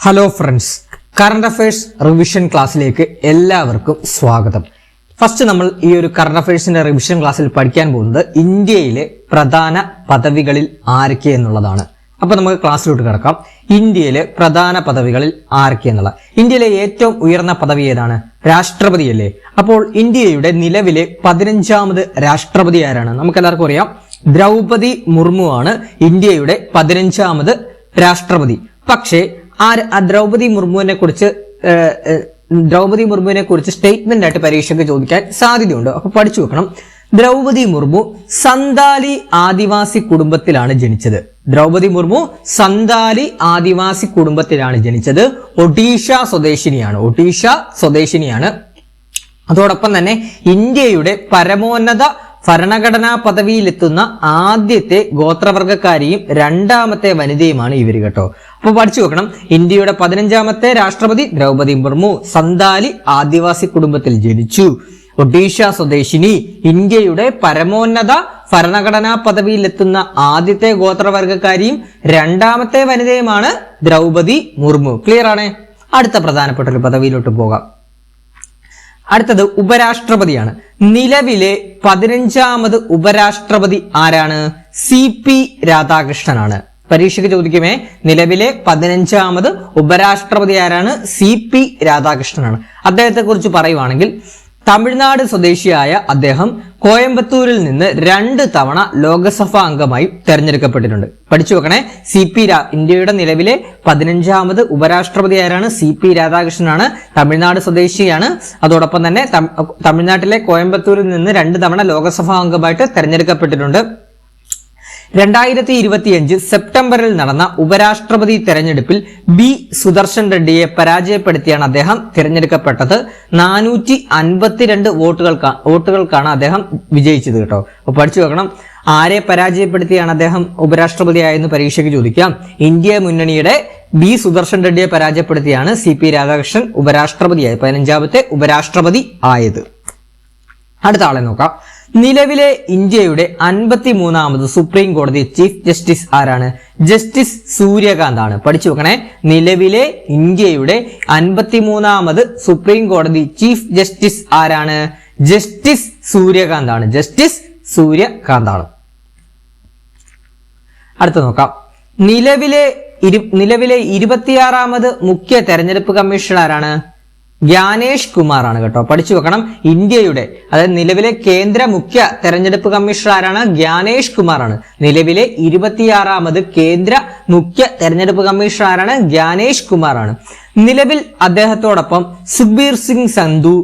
Hello friends, current affairs revision ക്ലാസ്സിലേക്ക് എല്ലാവർക്കും സ്വാഗതം. ഫസ്റ്റ് നമ്മൾ ഈ ഒരു കറണ്ട് അഫയേഴ്സിന്റെ റിവിഷൻ ക്ലാസ്സിൽ പഠിക്കാൻ പോകുന്നത് ഇന്ത്യയിലെ പ്രധാന പദവികളിൽ ആരൊക്കെ എന്നുള്ളതാണ്. അപ്പൊ നമുക്ക് ക്ലാസ്സിലോട്ട് കിടക്കാം. ഇന്ത്യയിലെ പ്രധാന പദവികളിൽ ആരൊക്കെ എന്നുള്ള. ഇന്ത്യയിലെ ഏറ്റവും ഉയർന്ന പദവി ഏതാണ്? രാഷ്ട്രപതി അല്ലേ? അപ്പോൾ ഇന്ത്യയുടെ നിലവിലെ 15ാമത് രാഷ്ട്രപതി ആരാണ്? നമുക്കെല്ലാവർക്കും അറിയാം, ദ്രൗപദി മുർമു ആണ് ഇന്ത്യയുടെ 15ാമത് രാഷ്ട്രപതി. പക്ഷേ ദ്രൗപദി മുർമുവിനെ കുറിച്ച് സ്റ്റേറ്റ്മെന്റ് ആയിട്ട് പരീക്ഷയ്ക്ക് ചോദിക്കാൻ സാധ്യതയുണ്ട്. അപ്പൊ പഠിച്ചു വെക്കണം. ദ്രൗപദി മുർമു സന്താലി ആദിവാസി കുടുംബത്തിലാണ് ജനിച്ചത്. ദ്രൗപദി മുർമു സന്താലി ആദിവാസി കുടുംബത്തിലാണ് ജനിച്ചത്. ഒഡീഷ സ്വദേശിനിയാണ്. അതോടൊപ്പം തന്നെ ഇന്ത്യയുടെ പരമോന്നത ഭരണഘടനാ പദവിയിലെത്തുന്ന ആദ്യത്തെ ഗോത്രവർഗക്കാരിയും രണ്ടാമത്തെ വനിതയുമാണ് ഇവര് കേട്ടോ. അപ്പൊ പഠിച്ചു വെക്കണം. ഇന്ത്യയുടെ 15ാമത്തെ രാഷ്ട്രപതി ദ്രൗപദി മുർമു സന്താലി ആദിവാസി കുടുംബത്തിൽ ജനിച്ചു. ഒഡീഷ സ്വദേശിനി, ഇന്ത്യയുടെ പരമോന്നത ഭരണഘടനാ പദവിയിലെത്തുന്ന ആദ്യത്തെ ഗോത്രവർഗക്കാരിയും രണ്ടാമത്തെ വനിതയുമാണ് ദ്രൗപദി മുർമു. ക്ലിയർ ആണ്? അടുത്ത പ്രധാനപ്പെട്ട ഒരു പദവിയിലോട്ട് പോകാം. അടുത്തത് ഉപരാഷ്ട്രപതിയാണ്. നിലവിലെ 15ാമത് ഉപരാഷ്ട്രപതി ആരാണ്? CP രാധാകൃഷ്ണനാണ്. പരീക്ഷയ്ക്ക് ചോദിക്കുമേ, നിലവിലെ 15ാമത് ഉപരാഷ്ട്രപതി ആരാണ്? CP രാധാകൃഷ്ണനാണ്. അദ്ദേഹത്തെ കുറിച്ച് പറയുവാണെങ്കിൽ, തമിഴ്നാട് സ്വദേശിയായ അദ്ദേഹം കോയമ്പത്തൂരിൽ നിന്ന് 2 തവണ ലോകസഭാ അംഗമായി തെരഞ്ഞെടുക്കപ്പെട്ടിട്ടുണ്ട്. പഠിച്ചു വെക്കണേ. ഇന്ത്യയുടെ നിലവിലെ 15ാമത് ഉപരാഷ്ട്രപതി ആരാണ്? CP രാധാകൃഷ്ണനാണ്. തമിഴ്നാട് സ്വദേശിയാണ്. അതോടൊപ്പം തന്നെ തമിഴ്നാട്ടിലെ കോയമ്പത്തൂരിൽ നിന്ന് 2 തവണ ലോകസഭാ അംഗമായിട്ട് തെരഞ്ഞെടുക്കപ്പെട്ടിട്ടുണ്ട്. 2025 സെപ്റ്റംബറിൽ നടന്ന ഉപരാഷ്ട്രപതി തെരഞ്ഞെടുപ്പിൽ B സുദർശൻ റെഡ്ഡിയെ പരാജയപ്പെടുത്തിയാണ് അദ്ദേഹം തിരഞ്ഞെടുക്കപ്പെട്ടത്. 452 വോട്ടുകൾക്കാണ് അദ്ദേഹം വിജയിച്ചത് കേട്ടോ. അപ്പൊ പഠിച്ചു വെക്കണം. ആരെ പരാജയപ്പെടുത്തിയാണ് അദ്ദേഹം ഉപരാഷ്ട്രപതി ആയെന്ന് പരീക്ഷയ്ക്ക് ചോദിക്കാം. ഇന്ത്യ മുന്നണിയുടെ B സുദർശൻ റെഡ്ഡിയെ പരാജയപ്പെടുത്തിയാണ് CP രാധാകൃഷ്ണൻ ഉപരാഷ്ട്രപതിയായത്, 15ാമത്തെ ഉപരാഷ്ട്രപതി ആയത്. അടുത്ത ആളെ നോക്കാം. നിലവിലെ ഇന്ത്യയുടെ 53ാമത് സുപ്രീം കോടതി ചീഫ് ജസ്റ്റിസ് ആരാണ്? ജസ്റ്റിസ് സൂര്യകാന്ത് ആണ്. പഠിച്ചു വെക്കണേ. നിലവിലെ ഇന്ത്യയുടെ 53ാമത് സുപ്രീം കോടതി ചീഫ് ജസ്റ്റിസ് ആരാണ്? ജസ്റ്റിസ് സൂര്യകാന്ത് ആണ്. അടുത്ത നോക്കാം. നിലവിലെ 26ാമത് മുഖ്യ തെരഞ്ഞെടുപ്പ് കമ്മീഷണർ ആരാണ്? ജ്ഞാനേഷ് കുമാർ ആണ് കേട്ടോ. പഠിച്ചു വെക്കണം. ഇന്ത്യയുടെ, അതായത് നിലവിലെ കേന്ദ്ര മുഖ്യ തെരഞ്ഞെടുപ്പ് കമ്മീഷണർ ആരാണ്? ജ്ഞാനേഷ് കുമാർ ആണ്. നിലവിലെ 26ാമത് കേന്ദ്ര മുഖ്യ തെരഞ്ഞെടുപ്പ് കമ്മീഷണർ ആരാണ്? ജ്ഞാനേഷ് കുമാർ ആണ്. നിലവിൽ അദ്ദേഹത്തോടൊപ്പം സുഖ്ബീർ സിംഗ് സന്ധു,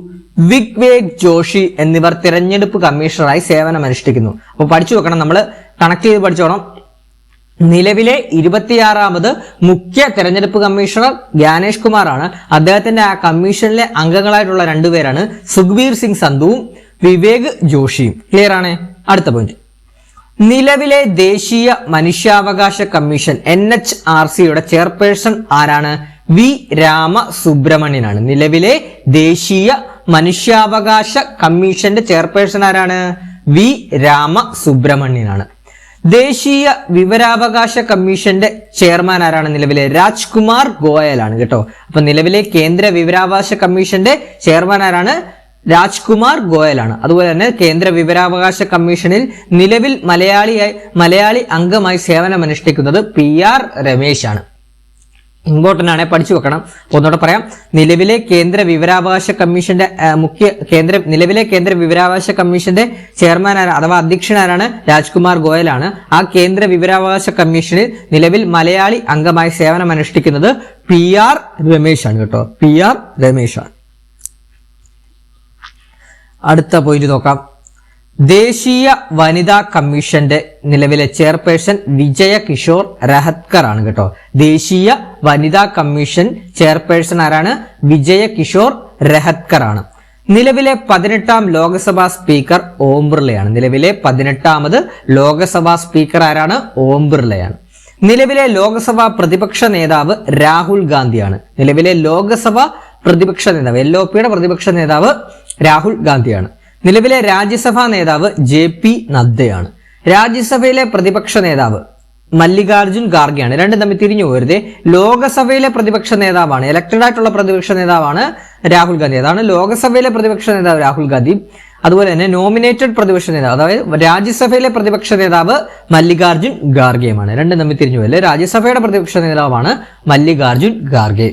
വിവേക് ജോഷി എന്നിവർ തെരഞ്ഞെടുപ്പ് കമ്മീഷണറായി സേവനമനുഷ്ഠിക്കുന്നു. അപ്പൊ പഠിച്ചു വെക്കണം. നമ്മൾ കണക്ട് ചെയ്ത് പഠിച്ചോണം. നിലവിലെ 26ാമത് മുഖ്യ തെരഞ്ഞെടുപ്പ് കമ്മീഷണർ ജ്ഞാനേഷ് കുമാർ ആണ്. അദ്ദേഹത്തിന്റെ ആ കമ്മീഷനിലെ അംഗങ്ങളായിട്ടുള്ള 2 പേരാണ് സുഖ്ബീർ സിംഗ് സന്ധുവും വിവേക് ജോഷിയും. ക്ലിയർ ആണ്? അടുത്ത പോയിന്റ്. നിലവിലെ ദേശീയ മനുഷ്യാവകാശ കമ്മീഷൻ NHRCയുടെ ചെയർപേഴ്സൺ ആരാണ്? V രാമസുബ്രഹ്മണ്യനാണ്. നിലവിലെ ദേശീയ മനുഷ്യാവകാശ കമ്മീഷന്റെ ചെയർപേഴ്സൺ ആരാണ്? V രാമസുബ്രഹ്മണ്യനാണ്. ദേശീയ വിവരാവകാശ കമ്മീഷന്റെ ചെയർമാൻ ആരാണ്? നിലവിലെ രാജ്കുമാർ ഗോയൽ ആണ് കേട്ടോ. അപ്പൊ നിലവിലെ കേന്ദ്ര വിവരാവകാശ കമ്മീഷന്റെ ചെയർമാൻ ആരാണ്? രാജ്കുമാർ ഗോയൽ ആണ്. അതുപോലെ തന്നെ കേന്ദ്ര വിവരാവകാശ കമ്മീഷനിൽ നിലവിൽ മലയാളി അംഗമായി സേവനമനുഷ്ഠിക്കുന്നത് PR രമേശ് ആണ്. ഇമ്പോർട്ടന്റ് ആണ്, പഠിച്ചു വെക്കണം. ഒന്നുകൂടെ പറയാം. നിലവിലെ കേന്ദ്ര വിവരാവകാശ കമ്മീഷന്റെ നിലവിലെ കേന്ദ്ര വിവരാവകാശ കമ്മീഷന്റെ ചെയർമാൻ അഥവാ അധ്യക്ഷനാരാണ്? രാജ്കുമാർ ഗോയൽ ആണ്. ആ കേന്ദ്ര വിവരാവകാശ കമ്മീഷനിൽ നിലവിൽ മലയാളി അംഗമായി സേവനമനുഷ്ഠിക്കുന്നത് PR രമേശ് ആണ് കേട്ടോ. PR രമേശ് ആണ്. അടുത്ത പോയിന്റ് നോക്കാം. ദേശീയ വനിതാ കമ്മീഷന്റെ നിലവിലെ ചെയർപേഴ്സൺ വിജയ കിഷോർ രഹത്കർ ആണ് കേട്ടോ. ദേശീയ വനിതാ കമ്മീഷൻ ചെയർപേഴ്സൺ ആരാണ്? വിജയ കിഷോർ രഹത്കർ ആണ്. നിലവിലെ 18ാം ലോക്സഭാ സ്പീക്കർ ഓം ബിർളയാണ്. നിലവിലെ 18ാമത് ലോക്സഭാ സ്പീക്കർ ആരാണ്? ഓം ബിർളയാണ്. നിലവിലെ ലോക്സഭാ പ്രതിപക്ഷ നേതാവ് രാഹുൽ ഗാന്ധിയാണ്. നിലവിലെ ലോക്സഭാ പ്രതിപക്ഷ നേതാവ് LOPയുടെ പ്രതിപക്ഷ നേതാവ് രാഹുൽ ഗാന്ധിയാണ്. നിലവിലെ രാജ്യസഭാ നേതാവ് JP നദ്ദയാണ്. രാജ്യസഭയിലെ പ്രതിപക്ഷ നേതാവ് മല്ലികാർജുൻ ഖാർഗെയാണ്. രണ്ടും തമ്മിൽ തിരിഞ്ഞു പോരുതേ. ലോകസഭയിലെ പ്രതിപക്ഷ നേതാവാണ്, ഇലക്ടഡ് ആയിട്ടുള്ള പ്രതിപക്ഷ നേതാവാണ് രാഹുൽ ഗാന്ധി. അതാണ് ലോകസഭയിലെ പ്രതിപക്ഷ നേതാവ് രാഹുൽ ഗാന്ധി. അതുപോലെ തന്നെ നോമിനേറ്റഡ് പ്രതിപക്ഷ നേതാവ്, അതായത് രാജ്യസഭയിലെ പ്രതിപക്ഷ നേതാവ് മല്ലികാർജുൻ ഖാർഗെയുമാണ്. രണ്ടും തമ്മിൽ തിരിഞ്ഞു പോരല്ലേ. രാജ്യസഭയുടെ പ്രതിപക്ഷ നേതാവാണ് Mallikarjun Kharge.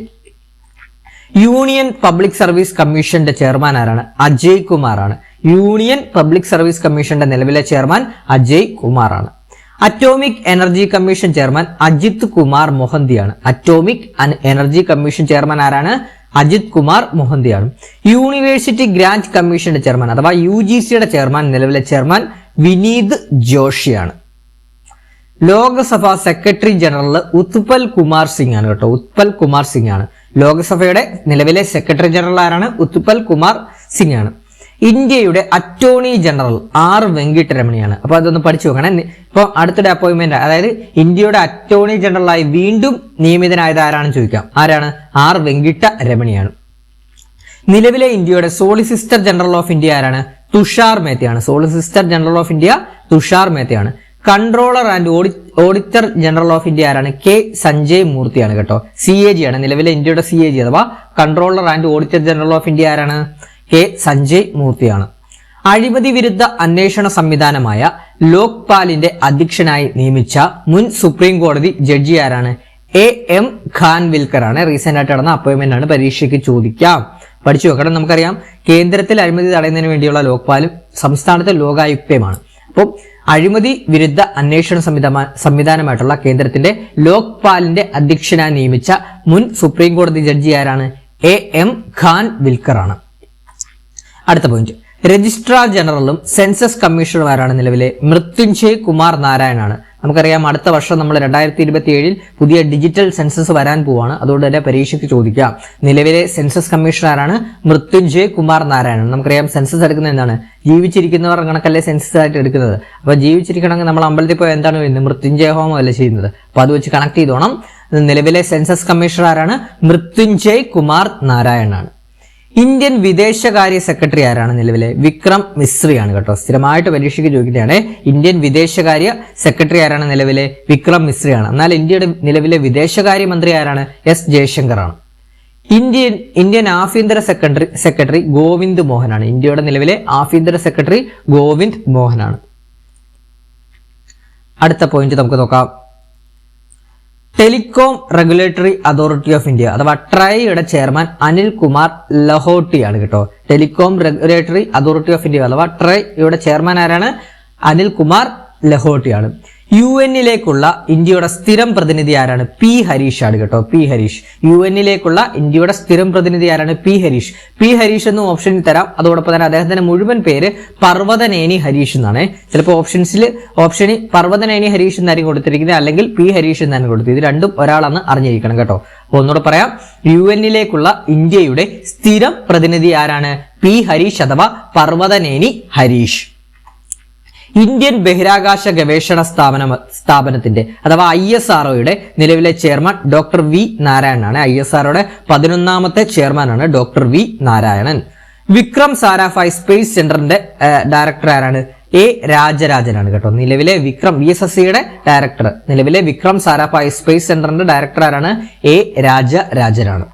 Union public service കമ്മീഷന്റെ ചെയർമാൻ ആരാണ്? അജയ് കുമാർ ആണ്. യൂണിയൻ പബ്ലിക് സർവീസ് കമ്മീഷന്റെ നിലവിലെ ചെയർമാൻ അജയ് കുമാർ ആണ്. Atomic energy commission chairman Ajit Kumar മൊഹന്തിയാണ്. അറ്റോമിക് എനർജി കമ്മീഷൻ ചെയർമാൻ ആരാണ്? അജിത് കുമാർ മൊഹന്തിയാണ്. യൂണിവേഴ്സിറ്റി ഗ്രാന്റ് കമ്മീഷന്റെ ചെയർമാൻ അഥവാ UGCയുടെ ചെയർമാൻ, നിലവിലെ ചെയർമാൻ വിനീത് ജോഷിയാണ്. ലോകസഭ സെക്രട്ടറി ജനറൽ ഉത്പൽ കുമാർ സിംഗ് ആണ് കേട്ടോ. ഉത്പൽ കുമാർ സിംഗ് ആണ് ലോകസഭയുടെ നിലവിലെ സെക്രട്ടറി ജനറൽ. ആരാണ്? ഉത്പൽ കുമാർ സിംഗ് ആണ്. ഇന്ത്യയുടെ അറ്റോർണി ജനറൽ R വെങ്കിട്ടരമണിയാണ്. അപ്പൊ അതൊന്ന് പഠിച്ചു നോക്കണേ. ഇപ്പൊ അടുത്തിടെ അപ്പോയിന്റ്മെന്റ്, അതായത് ഇന്ത്യയുടെ അറ്റോർണി ജനറലായി വീണ്ടും നിയമിതനായത് ആരാണെന്ന് ചോദിക്കാം. ആരാണ്? R വെങ്കിട്ടരമണിയാണ്. നിലവിലെ ഇന്ത്യയുടെ സോളിസിറ്റർ ജനറൽ ഓഫ് ഇന്ത്യ ആരാണ്? തുഷാർ മേത്തയാണ്. Solicitor general of India Tushar മേത്തയാണ്. Controller and auditor general of India ആരാണ്? K സഞ്ജയ് മൂർത്തിയാണ് കേട്ടോ. CAG ആണ് നിലവിലെ ഇന്ത്യയുടെ CAG അഥവാ controller and auditor general of India ആരാണ്? K സഞ്ജയ് മൂർത്തിയാണ്. അഴിമതി വിരുദ്ധ അന്വേഷണ സംവിധാനമായ ലോക്പാലിന്റെ അധ്യക്ഷനായി നിയമിച്ച മുൻ സുപ്രീം കോടതി ജഡ്ജി ആരാണ്? AM ഖാൻവിൽക്കർ ആണ്. റീസെന്റ് ആയിട്ട് നടന്ന അപ്പോയിന്റ്മെന്റ് ആണ്, പരീക്ഷയ്ക്ക് ചോദിക്കാം. പഠിച്ചു വെക്കണം. നമുക്കറിയാം കേന്ദ്രത്തിൽ അഴിമതി തടയുന്നതിന് വേണ്ടിയുള്ള ലോക്പാലും സംസ്ഥാനത്തെ ലോകായുക്തയുമാണ്. അപ്പോൾ അഴിമതി വിരുദ്ധ അന്വേഷണ സംവിധാനമായിട്ടുള്ള കേന്ദ്രത്തിന്റെ ലോക്പാലിന്റെ അധ്യക്ഷനായി നിയമിച്ച മുൻ സുപ്രീം കോടതി ജഡ്ജി ആരാണ്? AM ഖാൻവിൽക്കർ ആണ്. അടുത്ത പോയിന്റ്, രജിസ്ട്രാർ ജനറലും സെൻസസ് കമ്മീഷണറുമാരാണ് നിലവിലെ? മൃത്യുഞ്ജയ് കുമാർ നാരായണാണ്. നമുക്കറിയാം അടുത്ത വർഷം നമ്മൾ 2027 പുതിയ ഡിജിറ്റൽ സെൻസസ് വരാൻ പോവാണ്. അതുകൊണ്ട് തന്നെ പരീക്ഷയ്ക്ക് ചോദിക്കാം. നിലവിലെ സെൻസസ് കമ്മീഷണറാണ് മൃത്യുഞ്ജയ് കുമാർ നാരായണൻ. നമുക്കറിയാം സെൻസസ് എടുക്കുന്നത് എന്താണ്? ജീവിച്ചിരിക്കുന്നവർ കണക്കല്ലേ സെൻസസ് ആയിട്ട് എടുക്കുന്നത്. അപ്പൊ ജീവിച്ചിരിക്കണമെങ്കിൽ നമ്മൾ അമ്പലത്തിൽ പോയി എന്താണ് ചെയ്യുന്നത്? മൃത്യുഞ്ജയ ഹോമം അല്ലേ ചെയ്യുന്നത്. അപ്പൊ അത് വെച്ച് കണക്ട് ചെയ്തോണം. നിലവിലെ സെൻസസ് കമ്മീഷണർ ആരാണ്? മൃത്യുഞ്ജയ് കുമാർ നാരായണാണ്. ഇന്ത്യൻ വിദേശകാര്യ സെക്രട്ടറി ആരാണ് നിലവിലെ? വിക്രം മിശ്രിയാണ് കേട്ടോ. സ്ഥിരമായിട്ട് പരീക്ഷയ്ക്ക് ചോദിക്കുന്നതാണ്. ഇന്ത്യൻ വിദേശകാര്യ സെക്രട്ടറി ആരാണ് നിലവിലെ? വിക്രം മിശ്രിയാണ്. എന്നാൽ ഇന്ത്യയുടെ നിലവിലെ വിദേശകാര്യ മന്ത്രി ആരാണ്? S ജയശങ്കർ ആണ്. ഇന്ത്യൻ ആഭ്യന്തര സെക്രട്ടറി ഗോവിന്ദ് മോഹനാണ്. ഇന്ത്യയുടെ നിലവിലെ ആഭ്യന്തര സെക്രട്ടറി ഗോവിന്ദ് മോഹനാണ്. അടുത്ത പോയിന്റ് നമുക്ക് നോക്കാം. Telecom regulatory authority of India അഥവാ ട്രൈയുടെ ചെയർമാൻ അനിൽ കുമാർ ലഹോട്ടിയാണ് കേട്ടോ. Telecom regulatory authority of India അഥവാ ട്രൈയുടെ ചെയർമാൻ ആരാണ്? അനിൽ കുമാർ ലഹോട്ടിയാണ്. UN-ലേക്കുള്ള ഇന്ത്യയുടെ സ്ഥിരം പ്രതിനിധി ആരാണ്? P ഹരീഷ് ആണ് കേട്ടോ. P ഹരീഷ്. UN-ലേക്കുള്ള ഇന്ത്യയുടെ സ്ഥിരം പ്രതിനിധി ആരാണ്? P ഹരീഷ്. P ഹരീഷ് എന്നും ഓപ്ഷനിൽ തരാം. അതോടൊപ്പം തന്നെ അദ്ദേഹത്തിന്റെ മുഴുവൻ പേര് പർവ്വതനേനി ഹരീഷ് എന്നാണ്. ചിലപ്പോൾ ഓപ്ഷനിൽ പർവ്വതനേനി ഹരീഷ് എന്നായിരിക്കും കൊടുത്തിരിക്കുന്നത്, അല്ലെങ്കിൽ P ഹരീഷ് എന്നാണ് കൊടുത്തത്. ഇത് രണ്ടും ഒരാളാണെന്ന് അറിഞ്ഞിരിക്കണം കേട്ടോ. അപ്പൊ ഒന്നുകൂടെ പറയാം. UN-ലേക്കുള്ള ഇന്ത്യയുടെ സ്ഥിരം പ്രതിനിധി ആരാണ്? P ഹരീഷ് അഥവാ പർവ്വതനേനി ഹരീഷ്. ഇന്ത്യൻ ബഹിരാകാശ ഗവേഷണ സ്ഥാപനത്തിന്റെ അഥവാ ISROയുടെ നിലവിലെ ചെയർമാൻ ഡോക്ടർ V നാരായണനാണ്. ISROയുടെ 11ാമത്തെ ചെയർമാനാണ് doctor V Narayanan. Vikram Sarabhai space സെന്ററിന്റെ ഡയറക്ടർ ആരാണ്? A രാജരാജനാണ് കേട്ടോ. നിലവിലെ VSSCയുടെ ഡയറക്ടർ, നിലവിലെ വിക്രം സാരാഭായ് സ്പേസ് സെന്ററിന്റെ ഡയറക്ടർ ആരാണ്? A രാജരാജനാണ്.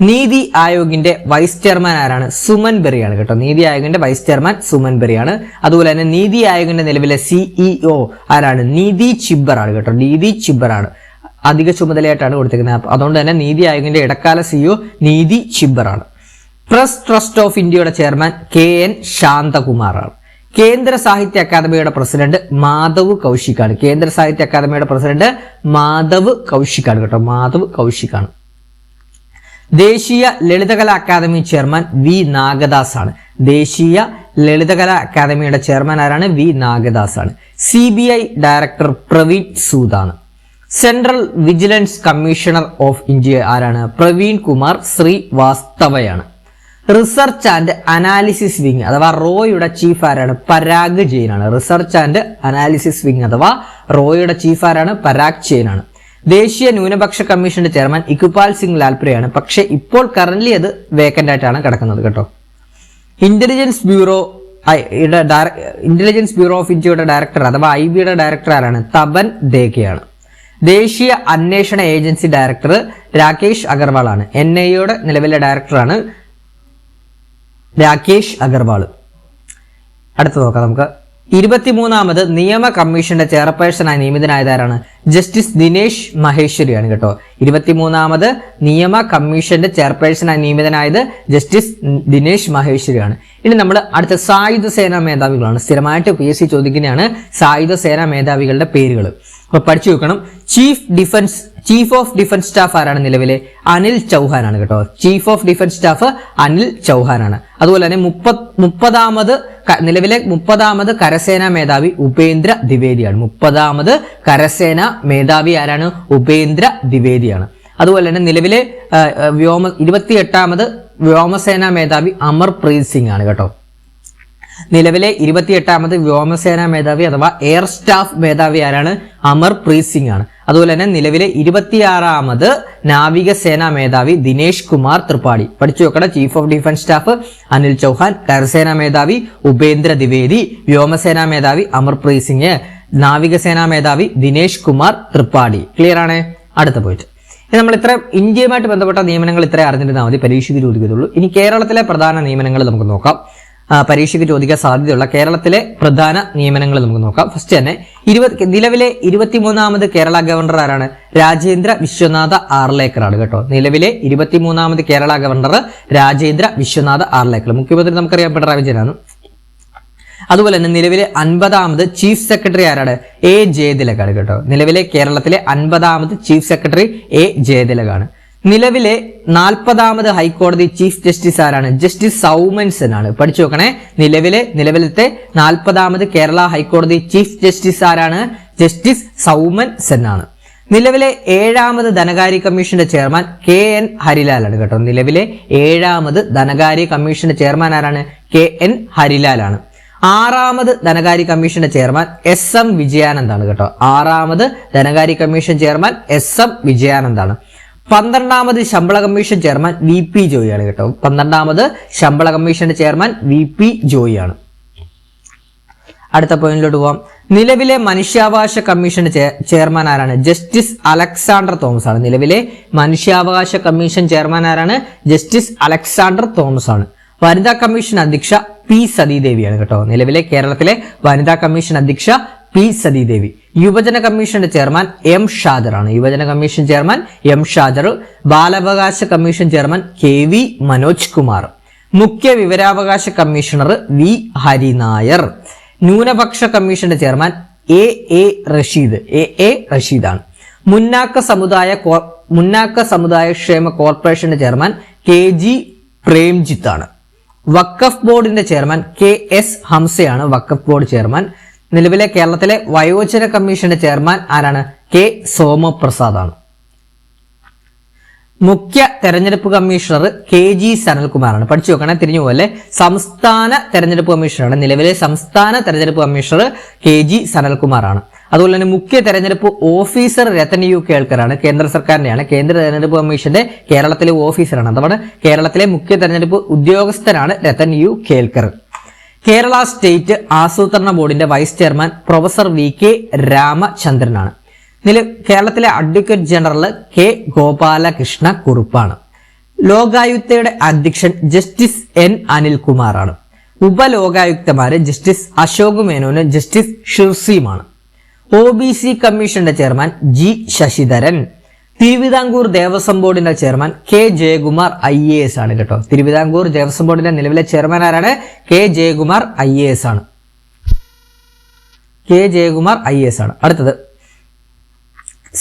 നീതി ആയോഗിന്റെ വൈസ് ചെയർമാൻ ആരാണ്? സുമൻ ബെറിയാണ് കേട്ടോ. നീതി ആയോഗിന്റെ വൈസ് ചെയർമാൻ സുമൻ ബെറിയാണ്. അതുപോലെ തന്നെ നീതി ആയോഗിന്റെ നിലവിലെ CEO ആരാണ്? നീതി ചിബ്ബർ ആണ് കേട്ടോ. നീതി ചിബ്ബർ ആണ്. അധിക ചുമതലയായിട്ടാണ് കൊടുത്തിരിക്കുന്നത്. അതുകൊണ്ട് തന്നെ നീതി ആയോഗിന്റെ ഇടക്കാല CEO നീതി ചിബ്ബർ ആണ്. പ്രസ് ട്രസ്റ്റ് ഓഫ് ഇന്ത്യയുടെ ചെയർമാൻ KN ശാന്തകുമാറാണ്. കേന്ദ്ര സാഹിത്യ അക്കാദമിയുടെ പ്രസിഡന്റ് മാധവ് കൗശിക്കാണ്. കേന്ദ്ര സാഹിത്യ അക്കാദമിയുടെ പ്രസിഡന്റ് മാധവ് കൗശിക്കാണ് കേട്ടോ. മാധവ് കൗശിക്കാണ്. ദേശീയ Lalithakala academy chairman V Nagadas ആണ്. ദേശീയ ലളിതകലാ അക്കാദമിയുടെ ചെയർമാൻ ആരാണ്? V നാഗദാസ് ആണ്. CBI ഡയറക്ടർ പ്രവീൺ സൂദാണ്. Central vigilance commissioner of India ആരാണ്? പ്രവീൺ കുമാർ ശ്രീവാസ്തവയാണ്. റിസർച്ച് ആൻഡ് അനാലിസിസ് വിങ് അഥവാ റോയുടെ ചീഫ് ആരാണ്? പരാഗ് ജെയിൻ ആണ്. റിസർച്ച് ആൻഡ് അനാലിസിസ് വിങ് അഥവാ റോയുടെ ചീഫ് ആരാണ്? പരാഗ് ജെയിൻ ആണ്. ദേശീയ ന്യൂനപക്ഷ കമ്മീഷന്റെ ചെയർമാൻ ഇക്ബാൽ സിംഗ് ലാൽപുരയാണ്. പക്ഷെ ഇപ്പോൾ കറന്റ് അത് വേക്കന്റ് ആയിട്ടാണ് കിടക്കുന്നത് കേട്ടോ. ഇന്റലിജൻസ് ബ്യൂറോ ഓഫ് ഇന്ത്യയുടെ ഡയറക്ടർ അഥവാ IB യുടെ ഡയറക്ടർ ആരാണ്? തപൻ ദേഗയാണ്. ദേശീയ അന്വേഷണ ഏജൻസി ഡയറക്ടർ രാകേഷ് അഗർവാൾ ആണ്. NIA നിലവിലെ ഡയറക്ടറാണ് രാകേഷ് അഗർവാൾ. അടുത്ത നോക്കാം നമുക്ക്. 23ാമത് നിയമ കമ്മീഷന്റെ ചെയർപേഴ്സണായി നിയമിതനായതാരാണ്? ജസ്റ്റിസ് ദിനേശ് മഹേശ്വരിയാണ് കേട്ടോ. 23ാമത് നിയമ കമ്മീഷന്റെ ചെയർപേഴ്സണായി നിയമിതനായത് ജസ്റ്റിസ് ദിനേശ് മഹേശ്വരിയാണ്. ഇനി നമ്മൾ അടുത്ത സായുധ സേനാ മേധാവികളാണ്. സ്ഥിരമായിട്ട് PSC ചോദിക്കുന്നതാണ് സായുധ സേനാ മേധാവികളുടെ പേരുകൾ. അപ്പൊ പഠിച്ചു വെക്കണം. ചീഫ് ഓഫ് ഡിഫൻസ് സ്റ്റാഫ് ആരാണ്? നിലവിലെ അനിൽ ചൗഹാൻ ആണ് കേട്ടോ. Chief of defence staff Anil Chauhan ആണ്. അതുപോലെ തന്നെ നിലവിലെ 30ാമത് കരസേനാ മേധാവി ഉപേന്ദ്ര ദ്വിവേദിയാണ്. 30ാമത് കരസേനാ മേധാവി ആരാണ്? ഉപേന്ദ്ര ദ്വിവേദിയാണ്. അതുപോലെ തന്നെ നിലവിലെ 28ാമത് വ്യോമസേനാ മേധാവി അമർപ്രീത് സിംഗ് ആണ് കേട്ടോ. നിലവിലെ 28ാമത് വ്യോമസേനാ മേധാവി അഥവാ എയർ സ്റ്റാഫ് മേധാവി ആരാണ്? അമർപ്രീത് സിംഗ് ആണ്. അതുപോലെ തന്നെ നിലവിലെ 26ാമത് നാവികസേനാ മേധാവി ദിനേശ് കുമാർ ത്രിപാഠി. പഠിച്ചു വെക്കണം. Chief of defence staff Anil Chauhan, കരസേനാ മേധാവി ഉപേന്ദ്ര ദ്വിവേദി, വ്യോമസേനാ മേധാവി അമർപ്രീത് സിംഗ്, നാവികസേനാ മേധാവി ദിനേശ് കുമാർ ത്രിപാഠി. ക്ലിയർ ആണ്? അടുത്ത പോയിട്ട് നമ്മൾ ഇത്ര ഇന്ത്യയുമായിട്ട് ബന്ധപ്പെട്ട നിയമനങ്ങൾ ഇത്ര അറിഞ്ഞിരുന്നാൽ മതി, പരീക്ഷയ്ക്ക് ചോദിക്കത്തുള്ളൂ. ഇനി കേരളത്തിലെ പ്രധാന നിയമനങ്ങൾ നമുക്ക് നോക്കാം. പരീക്ഷയ്ക്ക് ചോദിക്കാൻ സാധ്യതയുള്ള കേരളത്തിലെ പ്രധാന നിയമനങ്ങൾ നമുക്ക് നോക്കാം. ഫസ്റ്റ് തന്നെ നിലവിലെ 23ാമത് കേരള ഗവർണർ ആരാണ്? രാജേന്ദ്ര വിശ്വനാഥ ആർലേക്കർ ആണ് കേട്ടോ. നിലവിലെ 23ാമത് കേരള ഗവർണർ രാജേന്ദ്ര വിശ്വനാഥ ആർലേക്കർ. മുഖ്യമന്ത്രി നമുക്കറിയാം പിണറായി വിജയനാണ്. അതുപോലെ തന്നെ നിലവിലെ 50ാമത് ചീഫ് സെക്രട്ടറി ആരാണ്? A ജയതിലകാണ് കേട്ടോ. നിലവിലെ കേരളത്തിലെ 50ാമത് ചീഫ് സെക്രട്ടറി A ജയതിലകാണ്. നിലവിലെ 40ാമത് ഹൈക്കോടതി ചീഫ് ജസ്റ്റിസ് ആരാണ്? ജസ്റ്റിസ് സൗമൻ സെൻ ആണ്. പഠിച്ചു നോക്കണേ. നിലവിലത്തെ 40ാമത് കേരള ഹൈക്കോടതി ചീഫ് ജസ്റ്റിസ് ആരാണ്? ജസ്റ്റിസ് സൗമൻ സെൻ ആണ്. നിലവിലെ 7ാമത് ധനകാര്യ കമ്മീഷന്റെ ചെയർമാൻ KN ഹരിലാൽ ആണ് കേട്ടോ. നിലവിലെ 7ാമത് ധനകാര്യ കമ്മീഷന്റെ ചെയർമാൻ ആരാണ്? KN ഹരിലാൽ ആണ്. 6ാമത് ധനകാര്യ കമ്മീഷന്റെ ചെയർമാൻ SM വിജയാനന്ദ് ആണ് കേട്ടോ. 6ാമത് ധനകാര്യ കമ്മീഷൻ ചെയർമാൻ SM വിജയാനന്ദ് ആണ്. 12ാമത് ശമ്പള കമ്മീഷൻ ചെയർമാൻ VP ജോയി ആണ് കേട്ടോ. 12ാമത് ശമ്പള കമ്മീഷന്റെ ചെയർമാൻ VP ജോയി ആണ്. അടുത്ത പോയിന്റിലോട്ട് പോവാം. നിലവിലെ മനുഷ്യാവകാശ കമ്മീഷന്റെ ചെയർമാൻ ആരാണ്? ജസ്റ്റിസ് അലക്സാണ്ടർ തോമസ് ആണ്. നിലവിലെ മനുഷ്യാവകാശ കമ്മീഷൻ ചെയർമാൻ ആരാണ്? ജസ്റ്റിസ് അലക്സാണ്ടർ തോമസ് ആണ്. വനിതാ കമ്മീഷൻ അധ്യക്ഷ P സതീദേവിയാണ് കേട്ടോ. നിലവിലെ കേരളത്തിലെ വനിതാ കമ്മീഷൻ അധ്യക്ഷ P സതീദേവി. യുവജന കമ്മീഷന്റെ ചെയർമാൻ M ഷാജർ ആണ്. യുവജന കമ്മീഷൻ ചെയർമാൻ M ഷാജർ. ബാലാവകാശ commission chairman KV Manoj Kumar. മുഖ്യ വിവരാവകാശ കമ്മീഷണർ V ഹരിനായർ. ന്യൂനപക്ഷ കമ്മീഷന്റെ ചെയർമാൻ AA റഷീദ് ആണ്. മുന്നാക്ക സമുദായ ക്ഷേമ കോർപ്പറേഷന്റെ ചെയർമാൻ KG പ്രേംജിത്ത് ആണ്. വഖഫ് ബോർഡിന്റെ ചെയർമാൻ KS ഹംസയാണ് വഖഫ് ബോർഡ് ചെയർമാൻ. നിലവിലെ കേരളത്തിലെ വയോജന കമ്മീഷന്റെ ചെയർമാൻ ആരാണ്? K സോമപ്രസാദ് ആണ്. മുഖ്യ തെരഞ്ഞെടുപ്പ് കമ്മീഷണർ KG സനൽകുമാറാണ്. പഠിച്ചു നോക്കണേ, തിരിഞ്ഞു പോലെ. സംസ്ഥാന തെരഞ്ഞെടുപ്പ് കമ്മീഷണറാണ്. നിലവിലെ സംസ്ഥാന തെരഞ്ഞെടുപ്പ് കമ്മീഷണർ KG സനൽകുമാറാണ്. അതുപോലെ തന്നെ മുഖ്യ തെരഞ്ഞെടുപ്പ് ഓഫീസർ രത്തൻ യു കേൾക്കറാണ്. കേന്ദ്ര സർക്കാരിന്റെയാണ്. കേന്ദ്ര തെരഞ്ഞെടുപ്പ് കമ്മീഷന്റെ കേരളത്തിലെ ഓഫീസറാണ്. അതാണ് കേരളത്തിലെ മുഖ്യ തെരഞ്ഞെടുപ്പ് ഉദ്യോഗസ്ഥനാണ് രത്തൻ യു കേൾക്കർ. കേരള സ്റ്റേറ്റ് ആസൂത്രണ ബോർഡിന്റെ വൈസ് ചെയർമാൻ പ്രൊഫസർ VK രാമചന്ദ്രനാണ്. കേരളത്തിലെ അഡ്വക്കേറ്റ് ജനറൽ K ഗോപാലകൃഷ്ണ കുറുപ്പാണ്. ലോകായുക്തയുടെ അധ്യക്ഷൻ ജസ്റ്റിസ് N അനിൽകുമാറാണ്. ഉപലോകായുക്തമാര് ജസ്റ്റിസ് അശോക് മേനോനും ജസ്റ്റിസ് ഷിർസിയുമാണ്. OBC കമ്മീഷന്റെ ചെയർമാൻ G ശശിധരൻ. തിരുവിതാംകൂർ ദേവസ്വം ബോർഡിന്റെ ചെയർമാൻ K ജയകുമാർ IAS ആണ് കേട്ടോ. തിരുവിതാംകൂർ ദേവസ്വം ബോർഡിന്റെ നിലവിലെ ചെയർമാൻ ആരാണ്? K ജയകുമാർ IAS ആണ്. K ജയകുമാർ IAS ആണ്. അടുത്തത്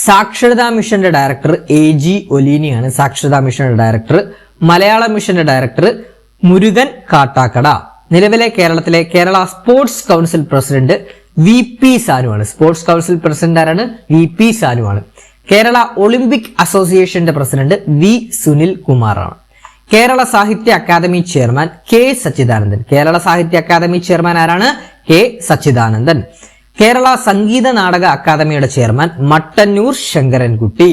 സാക്ഷരതാ മിഷന്റെ ഡയറക്ടർ AG ഒലീനിയാണ്. സാക്ഷരതാ മിഷന്റെ ഡയറക്ടർ. മലയാളം മിഷന്റെ ഡയറക്ടർ മുരുകൻ കാട്ടാക്കട. നിലവിലെ കേരളത്തിലെ Kerala sports council president VP സാനുവാണ്. സ്പോർട്സ് കൗൺസിൽ പ്രസിഡന്റ് ആരാണ്? VP സാനുവാണ്. കേരള ഒളിമ്പിക് അസോസിയേഷന്റെ പ്രസിഡന്റ് V സുനിൽ കുമാറാണ്. Kerala Sahitya Akademi chairman K Sachidanandan. Kerala Sahitya Akademi chairman ആരാണ്? K സച്ചിദാനന്ദൻ. കേരള സംഗീത നാടക അക്കാദമിയുടെ ചെയർമാൻ മട്ടന്നൂർ ശങ്കരൻകുട്ടി.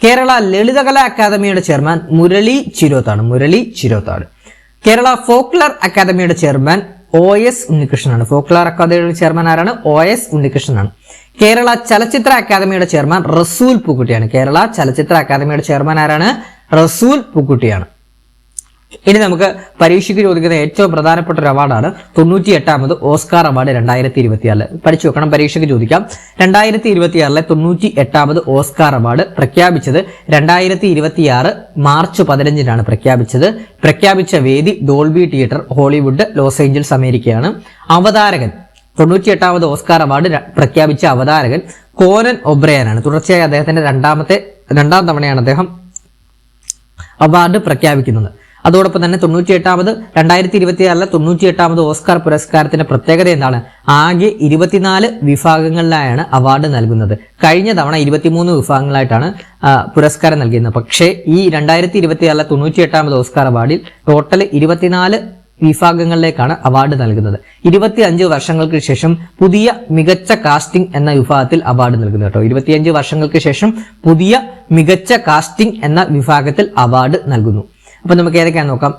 കേരള ലളിതകലാ അക്കാദമിയുടെ ചെയർമാൻ മുരളി ചിരോത്താണ്. കേരള ഫോക്ലർ അക്കാദമിയുടെ ചെയർമാൻ OS ഉണ്ണികൃഷ്ണനാണ്. ഫോക്ലർ അക്കാദമിയുടെ ചെയർമാൻ ആരാണ്? OS ഉണ്ണികൃഷ്ണനാണ്. കേരള ചലച്ചിത്ര അക്കാദമിയുടെ ചെയർമാൻ റസൂൽ പൂക്കുട്ടിയാണ്. കേരള ചലച്ചിത്ര അക്കാദമിയുടെ ചെയർമാൻ ആരാണ്? റസൂൽ പൂക്കുട്ടിയാണ്. ഇനി നമുക്ക് പരീക്ഷയ്ക്ക് ചോദിക്കുന്ന ഏറ്റവും പ്രധാനപ്പെട്ട ഒരു അവാർഡാണ് 98ാമത് ഓസ്കാർ അവാർഡ് 2024. പഠിച്ചു വെക്കണം, പരീക്ഷയ്ക്ക് ചോദിക്കാം. 2026 98ാമത് ഓസ്കാർ അവാർഡ് പ്രഖ്യാപിച്ചത് 2026 മാർച്ച് 15-നാണ് പ്രഖ്യാപിച്ചത്. പ്രഖ്യാപിച്ച വേദി Dolby theatre, Hollywood, Los Angeles, അമേരിക്കയാണ്. അവതാരകൻ 98ാമത് ഓസ്കാർ അവാർഡ് പ്രഖ്യാപിച്ച അവതാരകൻ കോനൻ ഒബ്രയാനാണ്. തുടർച്ചയായി അദ്ദേഹത്തിന്റെ രണ്ടാം തവണയാണ് അദ്ദേഹം അവാർഡ് പ്രഖ്യാപിക്കുന്നത്. അതോടൊപ്പം തന്നെ 2026 98ാമത് ഓസ്കാർ പുരസ്കാരത്തിന്റെ പ്രത്യേകത എന്താണ്? ആകെ 24 വിഭാഗങ്ങളിലായാണ് അവാർഡ് നൽകുന്നത്. കഴിഞ്ഞ തവണ 23 വിഭാഗങ്ങളായിട്ടാണ് പുരസ്കാരം നൽകിയിരുന്നത്. പക്ഷേ ഈ 2024 98ാമത് ഓസ്കാർ അവാർഡിൽ ടോട്ടൽ 24 വിഭാഗങ്ങളിലേക്കാണ് അവാർഡ് നൽകുന്നത്. 25 വർഷങ്ങൾക്ക് ശേഷം പുതിയ മികച്ച കാസ്റ്റിംഗ് എന്ന വിഭാഗത്തിൽ അവാർഡ് നൽകുന്നു കേട്ടോ. 25 വർഷങ്ങൾക്ക് ശേഷം പുതിയ മികച്ച കാസ്റ്റിംഗ് എന്ന വിഭാഗത്തിൽ അവാർഡ് നൽകുന്നു. അപ്പൊ നമുക്ക് ഏതൊക്കെയാണെന്ന് നോക്കാം.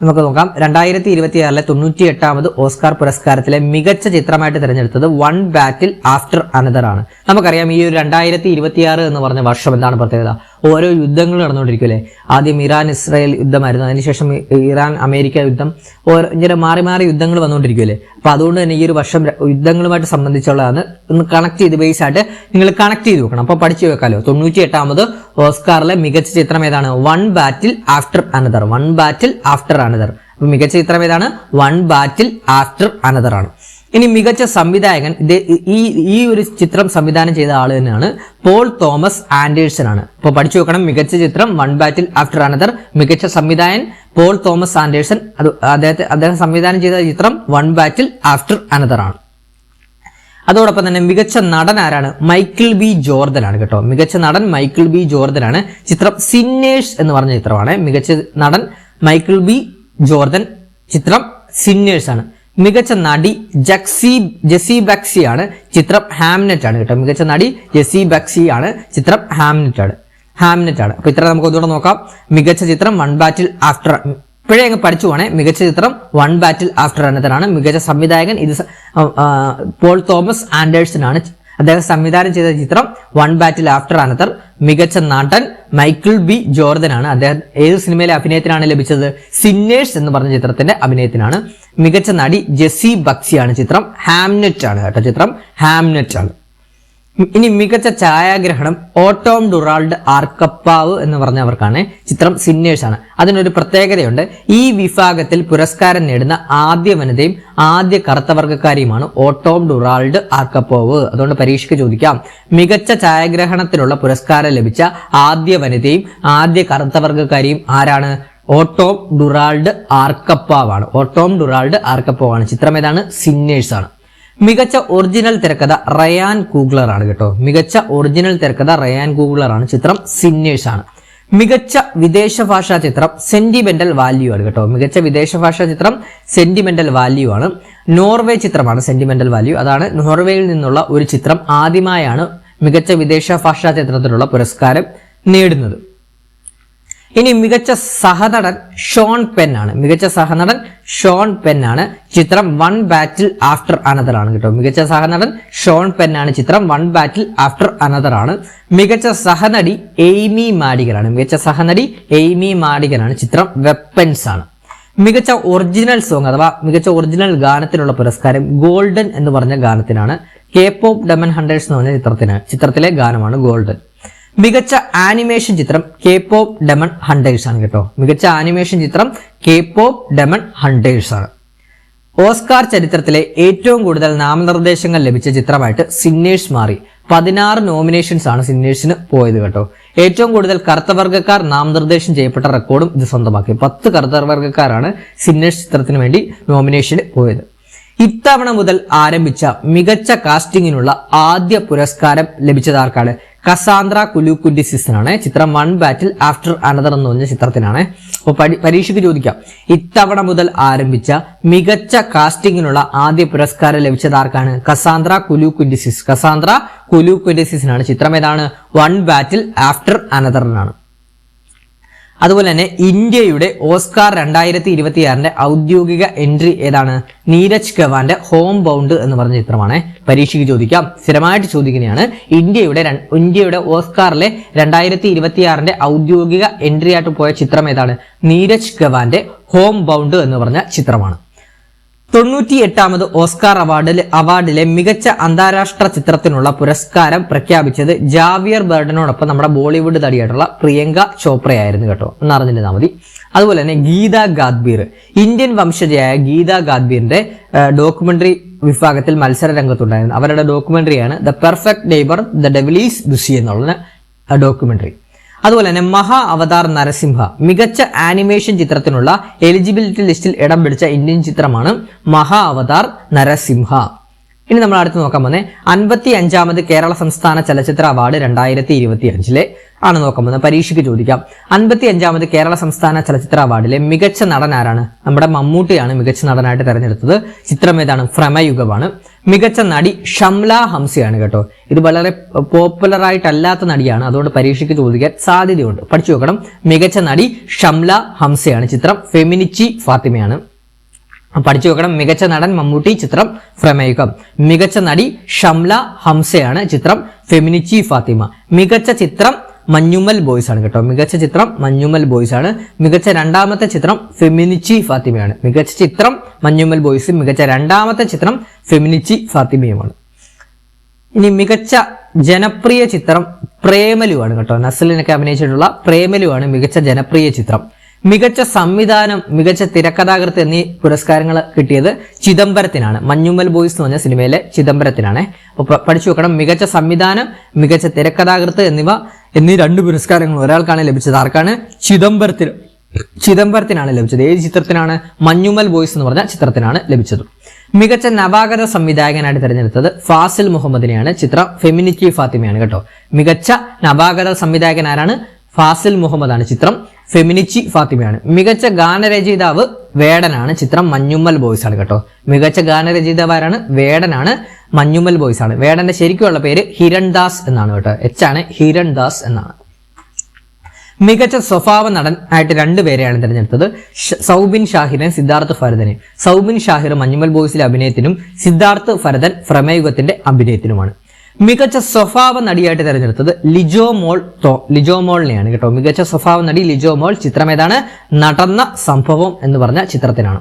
2026 98ാമത് ഓസ്കാർ പുരസ്കാരത്തിലെ മികച്ച ചിത്രമായിട്ട് തിരഞ്ഞെടുത്തത് വൺ ബാറ്റിൽ ആഫ്റ്റർ അനദർ ആണ്. നമുക്കറിയാം ഈ ഒരു 2026 എന്ന് പറഞ്ഞ വർഷം എന്താണ് പ്രത്യേകത? ഓരോ യുദ്ധങ്ങൾ നടന്നുകൊണ്ടിരിക്കുമല്ലേ. ആദ്യം ഇറാൻ ഇസ്രായേൽ യുദ്ധമായിരുന്നു, അതിനുശേഷം ഇറാൻ അമേരിക്ക യുദ്ധം, ഇങ്ങനെ മാറി മാറി യുദ്ധങ്ങൾ വന്നുകൊണ്ടിരിക്കുമല്ലേ. അപ്പൊ അതുകൊണ്ട് തന്നെ ഈ ഒരു വർഷം യുദ്ധങ്ങളുമായിട്ട് സംബന്ധിച്ചുള്ളതാണ്. ഒന്ന് കണക്ട് ചെയ്ത് ബേസ് ആയിട്ട് നിങ്ങൾ കണക്ട് ചെയ്ത് വെക്കണം. അപ്പൊ പഠിച്ചു വെക്കാലോ. 98ാമത് ഓസ്കാറിലെ മികച്ച ചിത്രം ഏതാണ്? വൺ ബാറ്റിൽ ആഫ്റ്റർ അനദർ. വൺ ബാറ്റിൽ ആഫ്റ്റർ അനദർ. അപ്പൊ മികച്ച ചിത്രം ഏതാണ്? വൺ ബാറ്റിൽ ആഫ്റ്റർ അനദർ ആണ്. ഇനി മികച്ച സംവിധായകൻ, ഈ ഒരു ചിത്രം സംവിധാനം ചെയ്ത ആള് തന്നെയാണ് പോൾ തോമസ് ആൻഡേഴ്സൺ ആണ്. അപ്പൊ പഠിച്ചു വെക്കണം. മികച്ച ചിത്രം വൺ ബാറ്റിൽ ആഫ്റ്റർ അനദർ. മികച്ച സംവിധായകൻ പോൾ തോമസ് ആൻഡേഴ്സൺ. അദ്ദേഹം സംവിധാനം ചെയ്ത ചിത്രം വൺ ബാറ്റിൽ ആഫ്റ്റർ അനദർ ആണ്. അതോടൊപ്പം തന്നെ മികച്ച നടൻ ആരാണ്? മൈക്കിൾ ബി ജോർദൻ ആണ് കേട്ടോ. മികച്ച നടൻ മൈക്കിൾ ബി ജോർദൻ ആണ്. ചിത്രം സിന്നേഴ്സ് എന്ന് പറഞ്ഞ ചിത്രമാണ്. മികച്ച നടൻ മൈക്കിൾ ബി ജോർദൻ, ചിത്രം സിന്നേഴ്സ് ആണ്. മികച്ച നടി ജെസി ബക്സി ആണ്. ചിത്രം ഹാംനെറ്റ് ആണ് കേട്ടോ. മികച്ച നടി ജെസി ബക്സി ആണ്. ചിത്രം ഹാംനെറ്റ് ആണ്. അപ്പൊ ഇത്ര നമുക്ക് ഒന്നുകൂടെ നോക്കാം. മികച്ച ചിത്രം വൺ ബാറ്റിൽ ആഫ്റ്റർ, ഇപ്പോഴേ അങ്ങ് പഠിച്ചു പോണേ. മികച്ച ചിത്രം വൺ ബാറ്റിൽ ആഫ്റ്റർ അനദർ ആണ്. മികച്ച സംവിധായകൻ ഇത് പോൾ തോമസ് ആൻഡേഴ്സൺ ആണ്. അദ്ദേഹം സംവിധാനം ചെയ്ത ചിത്രം വൺ ബാറ്റിൽ ആഫ്റ്റർ അനദർ. മികച്ച നടൻ മൈക്കിൾ ബി ജോർദൻ ആണ്. അദ്ദേഹം ഏത് സിനിമയിലെ അഭിനയത്തിനാണ് ലഭിച്ചത്? സിന്നേഴ്സ് എന്ന് പറഞ്ഞ ചിത്രത്തിന്റെ അഭിനയത്തിനാണ്. മികച്ച നടി ജെസി ബക്സിയാണ്. ചിത്രം ഹാംനെറ്റ് ആണ് കേട്ടോ. ചിത്രം ഹാംനെറ്റ് ആണ്. ഇനി മികച്ച ഛായാഗ്രഹണം ഓട്ടോം ഡുറാൾഡ് ആർക്കപ്പാവ് എന്ന് പറഞ്ഞവർക്കാണ്. ചിത്രം സിന്നേഴ്സ് ആണ്. അതിനൊരു പ്രത്യേകതയുണ്ട്. ഈ വിഭാഗത്തിൽ പുരസ്കാരം നേടുന്ന ആദ്യ വനിതയും ആദ്യ കറുത്തവർഗക്കാരിയുമാണ് ഓട്ടോം ഡുറാൾഡ് ആർക്കപ്പോവ്. അതുകൊണ്ട് പരീക്ഷയ്ക്ക് ചോദിക്കാം. മികച്ച ഛായാഗ്രഹണത്തിനുള്ള പുരസ്കാരം ലഭിച്ച ആദ്യ വനിതയും ആദ്യ കറുത്തവർഗക്കാരിയും ആരാണ്? ഓട്ടോം ഡുറാൾഡ് ആർക്കപ്പാവാണ്. ഓട്ടോം ഡുറാൾഡ് ആർക്കപ്പാവാണ്. ചിത്രം ഏതാണ്? സിന്നേഴ്സ് ആണ്. മികച്ച ഒറിജിനൽ തിരക്കഥ റയാൻ കൂഗ്ലർ ആണ് കേട്ടോ. മികച്ച ഒറിജിനൽ തിരക്കഥ റയാൻ കൂഗ്ലർ ആണ്. ചിത്രം സിന്നേഴ്സ് ആണ്. മികച്ച വിദേശ ഭാഷാ ചിത്രം സെന്റിമെന്റൽ വാല്യൂ ആണ് കേട്ടോ. മികച്ച വിദേശ ഭാഷാ ചിത്രം സെന്റിമെന്റൽ വാല്യൂ ആണ്. നോർവേ ചിത്രമാണ് സെന്റിമെന്റൽ വാല്യൂ. അതാണ് നോർവേയിൽ നിന്നുള്ള ഒരു ചിത്രം ആദ്യമായാണ് മികച്ച വിദേശ ഭാഷാ ചിത്രത്തിനുള്ള പുരസ്കാരം നേടുന്നത്. ഇനി മികച്ച സഹനടൻ ഷോൺ പെൻ ആണ്. മികച്ച സഹനടൻ ഷോൺ പെൻ ആണ്. ചിത്രം വൺ ബാറ്റിൽ ആഫ്റ്റർ അനദർ ആണ് കേട്ടോ. മികച്ച സഹനടൻ ഷോൺ പെൻ ആണ്. ചിത്രം വൺ ബാറ്റിൽ ആഫ്റ്റർ അനദർ ആണ്. മികച്ച സഹനടി എയ്മി മാഡിഗൻ ആണ്. മികച്ച സഹനടി എയ്മി മാഡിഗൻ ആണ്. ചിത്രം വെപ്പൻസ് ആണ്. മികച്ച ഒറിജിനൽ സോങ് അഥവാ മികച്ച ഒറിജിനൽ ഗാനത്തിനുള്ള പുരസ്കാരം ഗോൾഡൻ എന്ന് പറഞ്ഞ ഗാനത്തിനാണ്. K-pop ഡെമൺ ഹണ്ടേഴ്സ് എന്ന് പറഞ്ഞ ചിത്രത്തിലെ ഗാനമാണ് ഗോൾഡൻ. മികച്ച ആനിമേഷൻ ചിത്രം K-pop ഡെമൺ ഹണ്ടേഴ്സ് ആണ് കേട്ടോ. മികച്ച ആനിമേഷൻ ചിത്രം K-pop ഡെമൺ ഹണ്ടേഴ്സ് ആണ്. ഓസ്കാർ ചരിത്രത്തിലെ ഏറ്റവും കൂടുതൽ നാമനിർദ്ദേശങ്ങൾ ലഭിച്ച ചിത്രമായിട്ട് സിന്നേഴ്സ് മാറി. 16 നോമിനേഷൻസ് ആണ് സിന്നേഴ്സിന് പോയത് കേട്ടോ. ഏറ്റവും കൂടുതൽ കറുത്തവർഗക്കാർ നാമനിർദ്ദേശം ചെയ്യപ്പെട്ട റെക്കോർഡും ഇത് സ്വന്തമാക്കി. 10 കറുത്തവർഗക്കാരാണ് സിന്നേഴ്സ് ചിത്രത്തിന് വേണ്ടി നോമിനേഷന് പോയത്. ഇത്തവണ മുതൽ ആരംഭിച്ച മികച്ച കാസ്റ്റിംഗിനുള്ള ആദ്യ പുരസ്കാരം ലഭിച്ചതാർക്കാണ്? കസാന്ദ്ര കുലുക്കുൻഡിസിനാണ്. ചിത്രം വൺ ബാറ്റിൽ ആഫ്റ്റർ അനദർ എന്ന് പറഞ്ഞ ചിത്രത്തിനാണ്. അപ്പോൾ പരീക്ഷയ്ക്ക് ചോദിക്കാം. ഇത്തവണ മുതൽ ആരംഭിച്ച മികച്ച കാസ്റ്റിംഗിനുള്ള ആദ്യ പുരസ്കാരം ലഭിച്ചതാർക്കാണ്? കസാന്ദ്ര കുലുക്കുൻഡിസിസ്. കസാന്ദ്ര കുലുക്കുൻഡിസിനാണ്. ചിത്രം ഏതാണ്? വൺ ബാറ്റിൽ ആഫ്റ്റർ അനദറിനാണ്. അതുപോലെ തന്നെ ഇന്ത്യയുടെ ഓസ്കാർ 2026 ഔദ്യോഗിക എൻട്രി ഏതാണ്? നീരജ് ഗവാന്റെ ഹോം ബൗണ്ട് എന്ന് പറഞ്ഞ ചിത്രമാണ്. പരീക്ഷയ്ക്ക് ചോദിക്കാം, സ്ഥിരമായിട്ട് ചോദിക്കുന്നതാണ്. ഇന്ത്യയുടെ ഓസ്കാറിലെ 2026 ഔദ്യോഗിക എൻട്രി ആയിട്ട് പോയ ചിത്രം ഏതാണ്? നീരജ് ഗവാന്റെ ഹോം ബൗണ്ട് എന്ന് പറഞ്ഞ ചിത്രമാണ്. 98ാമത് ഓസ്കാർ അവാർഡിലെ മികച്ച അന്താരാഷ്ട്ര ചിത്രത്തിനുള്ള പുരസ്കാരം പ്രഖ്യാപിച്ചത് ജാവിയർ ബർഡനോടൊപ്പം നമ്മുടെ ബോളിവുഡ് നടിയായിട്ടുള്ള പ്രിയങ്ക ചോപ്രയായിരുന്നു കേട്ടോ, എന്നറിഞ്ഞിരുന്നാൽ മതി. അതുപോലെ തന്നെ ഗീത ഗാദ്ബീർ, ഇന്ത്യൻ വംശജയായ ഗീത ഗാദ്ബീറിന്റെ ഡോക്യുമെന്ററി വിഭാഗത്തിൽ മത്സര രംഗത്തുണ്ടായിരുന്നു. അവരുടെ ഡോക്യുമെന്ററിയാണ് the perfect neighbour the devil is busy എന്നുള്ള ഡോക്യുമെന്ററി. അതുപോലെ തന്നെ മഹാ അവതാർ നരസിംഹ, മികച്ച ആനിമേഷൻ ചിത്രത്തിനുള്ള എലിജിബിലിറ്റി ലിസ്റ്റിൽ ഇടം പിടിച്ച ഇന്ത്യൻ ചിത്രമാണ് മഹാ അവതാർ നരസിംഹ. ഇനി നമ്മൾ അടുത്ത് നോക്കാൻ പോകുന്നത് 55ാമത് കേരള സംസ്ഥാന ചലച്ചിത്ര അവാർഡ് 2025 ആണ് നോക്കാൻ പോകുന്നത്. പരീക്ഷയ്ക്ക് ചോദിക്കാം. 55ാമത് കേരള സംസ്ഥാന ചലച്ചിത്ര അവാർഡിലെ മികച്ച നടൻ ആരാണ്? നമ്മുടെ മമ്മൂട്ടിയാണ് മികച്ച നടനായിട്ട് തെരഞ്ഞെടുത്തത്. ചിത്രം ഏതാണ്? ഭ്രമയുഗമാണ്. മികച്ച നടി ഷംല ഹംസയാണ് കേട്ടോ. ഇത് വളരെ പോപ്പുലർ ആയിട്ടല്ലാത്ത നടിയാണ്, അതുകൊണ്ട് പരീക്ഷയ്ക്ക് ചോദിക്കാൻ സാധ്യതയുണ്ട്, പഠിച്ചു നോക്കണം. മികച്ച നടി ഷംല ഹംസയാണ്. ചിത്രം ഫെമിനിച്ചി ഫാത്തിമയാണ്, പഠിച്ചു വെക്കണം. മികച്ച നടൻ മമ്മൂട്ടി, ചിത്രം ഭ്രമയുഗം. മികച്ച നടി ഷംല ഹംസയാണ്, ചിത്രം ഫെമിനിച്ചി ഫാത്തിമ. മികച്ച ചിത്രം മഞ്ഞുമൽ ബോയ്സ് ആണ് കേട്ടോ. മികച്ച ചിത്രം മഞ്ഞുമൽ ബോയ്സ് ആണ്. മികച്ച രണ്ടാമത്തെ ചിത്രം ഫെമിനിച്ചി ഫാത്തിമയാണ്. മികച്ച ചിത്രം മഞ്ഞുമൽ ബോയ്സും മികച്ച രണ്ടാമത്തെ ചിത്രം ഫെമിനിച്ചി ഫാത്തിമയുമാണ്. ഇനി മികച്ച ജനപ്രിയ ചിത്രം പ്രേമലുവാണ് കേട്ടോ. നസ്ലിനൊക്കെ അഭിനയിച്ചിട്ടുള്ള പ്രേമലുവാണ് മികച്ച ജനപ്രിയ ചിത്രം. മികച്ച സംവിധാനം, മികച്ച തിരക്കഥാകൃത്ത് എന്നീ പുരസ്കാരങ്ങൾ കിട്ടിയത് ചിദംബരത്തിനാണ്. മഞ്ഞുമൽ ബോയ്സ് എന്ന് പറഞ്ഞ സിനിമയിലെ ചിദംബരത്തിനാണ്. അപ്പോൾ പഠിച്ചു വെക്കണം. മികച്ച സംവിധാനം, മികച്ച തിരക്കഥാകൃത്ത് എന്നീ 2 പുരസ്കാരങ്ങൾ ഒരാൾക്കാണ് ലഭിച്ചത്. ആർക്കാണ്? ചിദംബരത്തിനാണ് ലഭിച്ചത്. ഏത് ചിത്രത്തിനാണ്? മഞ്ഞുമൽ ബോയ്സ് എന്ന് പറഞ്ഞ ചിത്രത്തിനാണ് ലഭിച്ചത്. മികച്ച നവാഗത സംവിധായകനായിട്ട് തിരഞ്ഞെടുത്തത് ഫാസിൽ മുഹമ്മദിനെയാണ്. ചിത്രം ഫെമിനിറ്റി ഫാത്തിമയാണ് കേട്ടോ. മികച്ച നവാഗത സംവിധായകൻ ആരാണ്? ഫാസിൽ മുഹമ്മദാണ്. ചിത്രം ഫെമിനിച്ചി ഫാത്തിമയാണ്. മികച്ച ഗാനരചയിതാവ് വേടനാണ്. ചിത്രം മഞ്ഞുമ്മൽ ബോയ്സ് ആണ് കേട്ടോ. മികച്ച ഗാനരചയിതാവ് ആരാണ്? വേടനാണ്, മഞ്ഞുമ്മൽ ബോയ്സ് ആണ്. വേടന്റെ ശരിക്കുള്ള പേര് ഹിരൺദാസ് എന്നാണ് കേട്ടോ. ആണ്, ഹിരൺദാസ് എന്നാണ്. മികച്ച സ്വഭാവ നടൻ ആയിട്ട് 2 പേരെയാണ് തിരഞ്ഞെടുത്തത്. സൗബിൻ ഷാഹിറിനെ, സിദ്ധാർത്ഥ് ഫരദനെ. സൗബിൻ ഷാഹിർ മഞ്ഞുമൽ ബോയ്സിലെ അഭിനയത്തിനും സിദ്ധാർത്ഥ് ഫരദൻ ഭ്രമയുഗത്തിന്റെ അഭിനയത്തിനുമാണ്. മികച്ച സ്വഭാവ നടിയായിട്ട് തിരഞ്ഞെടുത്തത് ലിജോ മോളിനെയാണ് കേട്ടോ. മികച്ച സ്വഭാവ നടി ലിജോ മോൾ. ചിത്രം ഏതാണ്? നടന്ന സംഭവം എന്ന് പറഞ്ഞ ചിത്രത്തിനാണ്.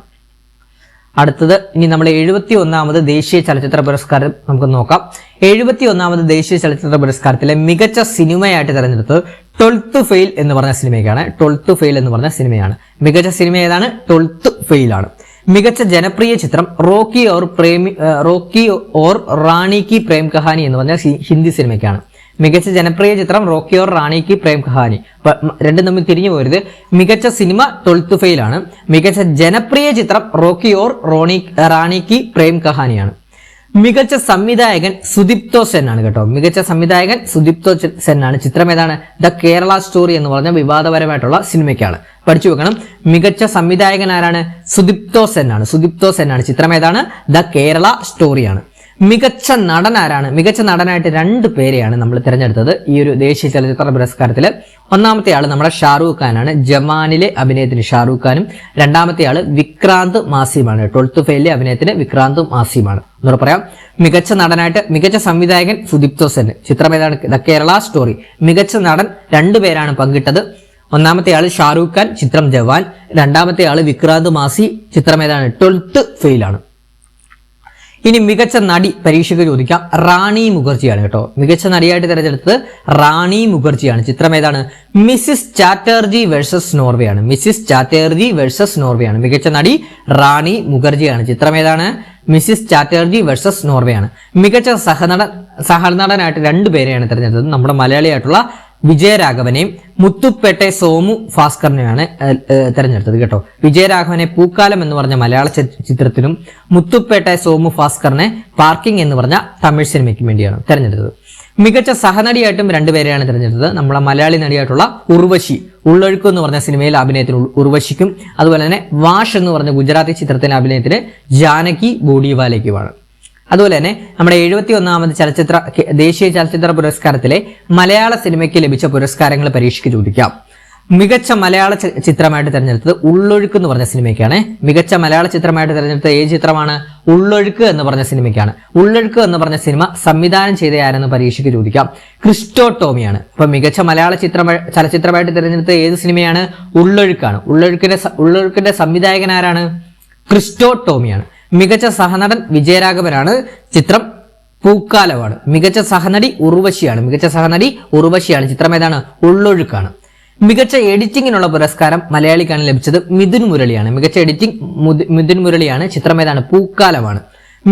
അടുത്തത് ഇനി നമ്മൾ 71ാമത് ദേശീയ ചലച്ചിത്ര പുരസ്കാരം നമുക്ക് നോക്കാം. 71ാമത് ദേശീയ ചലച്ചിത്ര പുരസ്കാരത്തിലെ മികച്ച സിനിമയായിട്ട് തിരഞ്ഞെടുത്തത് 12th ഫെയിൽ എന്ന് പറഞ്ഞ സിനിമയ്ക്കാണ്. 12th ഫെയിൽ എന്ന് പറഞ്ഞ സിനിമയാണ്. മികച്ച സിനിമ ഏതാണ്? 12th ഫെയിൽ ആണ്. മികച്ച ജനപ്രിയ ചിത്രം റോക്കി ഓർ റാണി കി പ്രേം കഹാനി എന്ന് പറഞ്ഞ ഹിന്ദി സിനിമയ്ക്കാണ്. മികച്ച ജനപ്രിയ ചിത്രം റോക്കി ഓർ റാണി കി പ്രേം കഹാനി. 2 തമ്മിൽ തിരിഞ്ഞു പോരുത്. മികച്ച സിനിമ 12th ഫെയിൽ ആണ്. മികച്ച ജനപ്രിയ ചിത്രം റോക്കി ഓർ റാണി കി പ്രേം കഹാനിയാണ്. മികച്ച സംവിധായകൻ സുദീപ്തോ സെൻ ആണ് കേട്ടോ. മികച്ച സംവിധായകൻ സുദീപ്തോ സെൻ ആണ്. ചിത്രം ഏതാണ്? ദ കേരള സ്റ്റോറി എന്ന് പറഞ്ഞ വിവാദപരമായിട്ടുള്ള സിനിമയ്ക്കാണ്. പഠിച്ചു വെക്കണം. മികച്ച സംവിധായകൻ ആരാണ്? സുദീപ്തോ സെൻ ആണ്. സുദീപ്തോ സെൻ ആണ്. ചിത്രം ഏതാണ്? ദ കേരള സ്റ്റോറിയാണ്. മികച്ച നടൻ ആരാണ്? മികച്ച നടനായിട്ട് 2 പേരെയാണ് നമ്മൾ തിരഞ്ഞെടുത്തത് ഈ ഒരു ദേശീയ ചലച്ചിത്ര പുരസ്കാരത്തിൽ. ഒന്നാമത്തെ ആള് നമ്മുടെ ഷാറൂഖ് ഖാനാണ്. ജവാനിലെ അഭിനയത്തിന് ഷാറൂഖ് ഖാനും. രണ്ടാമത്തെ ആള് വിക്രാന്ത് മാസിയുമാണ്. 12th ഫെയിലിലെ അഭിനയത്തിന് വിക്രാന്ത് മാസിയുമാണ്. എന്നോട് പറയാം. മികച്ച നടനായിട്ട് മികച്ച സംവിധായകൻ സുദീപ്തോ സെൻ. ചിത്രം ഏതാണ്? The Kerala story. മികച്ച നടൻ 2 പേരാണ് പങ്കിട്ടത്. ഒന്നാമത്തെ ആള് ഷാറൂഖ് ഖാൻ, ചിത്രം ജവാൻ. രണ്ടാമത്തെ ആള് വിക്രാന്ത് മാസി, ചിത്രം ഏതാണ്? 12th ഫെയിലാണ്. ഇനി മികച്ച നടി പരീക്ഷയ്ക്ക് ചോദിക്കാം. റാണി മുഖർജിയാണ് കേട്ടോ. മികച്ച നടിയായിട്ട് തിരഞ്ഞെടുത്തത് റാണി മുഖർജിയാണ്. ചിത്രം ഏതാണ്? മിസ്സിസ് ചാറ്റർജി വേഴ്സസ് നോർവേ ആണ്. മിസ്സിസ് ചാറ്റർജി വേഴ്സസ് നോർവേ ആണ്. മികച്ച നടി റാണി മുഖർജിയാണ്. ചിത്രം ഏതാണ്? മിസ്സിസ് ചാറ്റർജി വേഴ്സസ് നോർവേ ആണ്. മികച്ച സഹനടനായിട്ട് 2 പേരെയാണ് തിരഞ്ഞെടുത്തത്. നമ്മുടെ മലയാളിയായിട്ടുള്ള വിജയരാഘവനെയും മുത്തുപ്പേട്ടെ സോമു ഭാസ്കറിനെയാണ് തെരഞ്ഞെടുത്തത് കേട്ടോ. വിജയരാഘവനെ പൂക്കാലം എന്ന് പറഞ്ഞ മലയാള ചിത്രത്തിനും മുത്തുപ്പേട്ടെ സോമു ഭാസ്കറിനെ പാർക്കിംഗ് എന്ന് പറഞ്ഞ തമിഴ് സിനിമയ്ക്കും വേണ്ടിയാണ് തെരഞ്ഞെടുത്തത്. മികച്ച സഹനടിയായിട്ടും 2 പേരെയാണ് തിരഞ്ഞെടുത്തത്. നമ്മളെ മലയാളി നടിയായിട്ടുള്ള ഉർവശി, ഉള്ളൊഴുക്ക് എന്ന് പറഞ്ഞ സിനിമയിലെ അഭിനയത്തിന് ഉർവശിക്കും. അതുപോലെ തന്നെ വാഷ് എന്ന് പറഞ്ഞ ഗുജറാത്തി ചിത്രത്തിലെ അഭിനയത്തിന് ജാനകി ബോഡിവാലയ്ക്കുമാണ്. അതുപോലെ തന്നെ നമ്മുടെ 71ാമത് ദേശീയ ചലച്ചിത്ര പുരസ്കാരത്തിലെ മലയാള സിനിമയ്ക്ക് ലഭിച്ച പുരസ്കാരങ്ങൾ പരീക്ഷയ്ക്ക് ചോദിക്കാം. മികച്ച മലയാള ചിത്രമായിട്ട് തിരഞ്ഞെടുത്തത് ഉള്ളൊഴുക്ക് എന്ന് പറഞ്ഞ സിനിമയ്ക്കാണ്. മികച്ച മലയാള ചിത്രമായിട്ട് തിരഞ്ഞെടുത്ത ഏത് ചിത്രമാണ്? ഉള്ളൊഴുക്ക് എന്ന് പറഞ്ഞ സിനിമയ്ക്കാണ്. ഉള്ളൊഴുക്ക് എന്ന് പറഞ്ഞ സിനിമ സംവിധാനം ചെയ്ത ആരെന്ന് പരീക്ഷയ്ക്ക് ചോദിക്കാം. ക്രിസ്റ്റോ ടോമിയാണ്. അപ്പൊ മികച്ച മലയാള ചലച്ചിത്രമായിട്ട് തിരഞ്ഞെടുത്ത ഏത് സിനിമയാണ്? ഉള്ളൊഴുക്കാണ്. ഉള്ളൊഴുക്കിന്റെ സംവിധായകൻ ആരാണ്? ക്രിസ്റ്റോ ടോമിയാണ്. മികച്ച സഹനടൻ വിജയരാഘവനാണ്. ചിത്രം പൂക്കാലമാണ്. മികച്ച സഹനടി ഉർവശിയാണ്. ചിത്രം ഏതാണ്? ഉള്ളൊഴുക്കാണ്. മികച്ച എഡിറ്റിംഗിനുള്ള പുരസ്കാരം മലയാളിക്കാണ് ലഭിച്ചത്. മിഥുൻ മുരളിയാണ്. മികച്ച എഡിറ്റിംഗ് മിഥുൻ മുരളിയാണ്. ചിത്രം ഏതാണ്? പൂക്കാലമാണ്.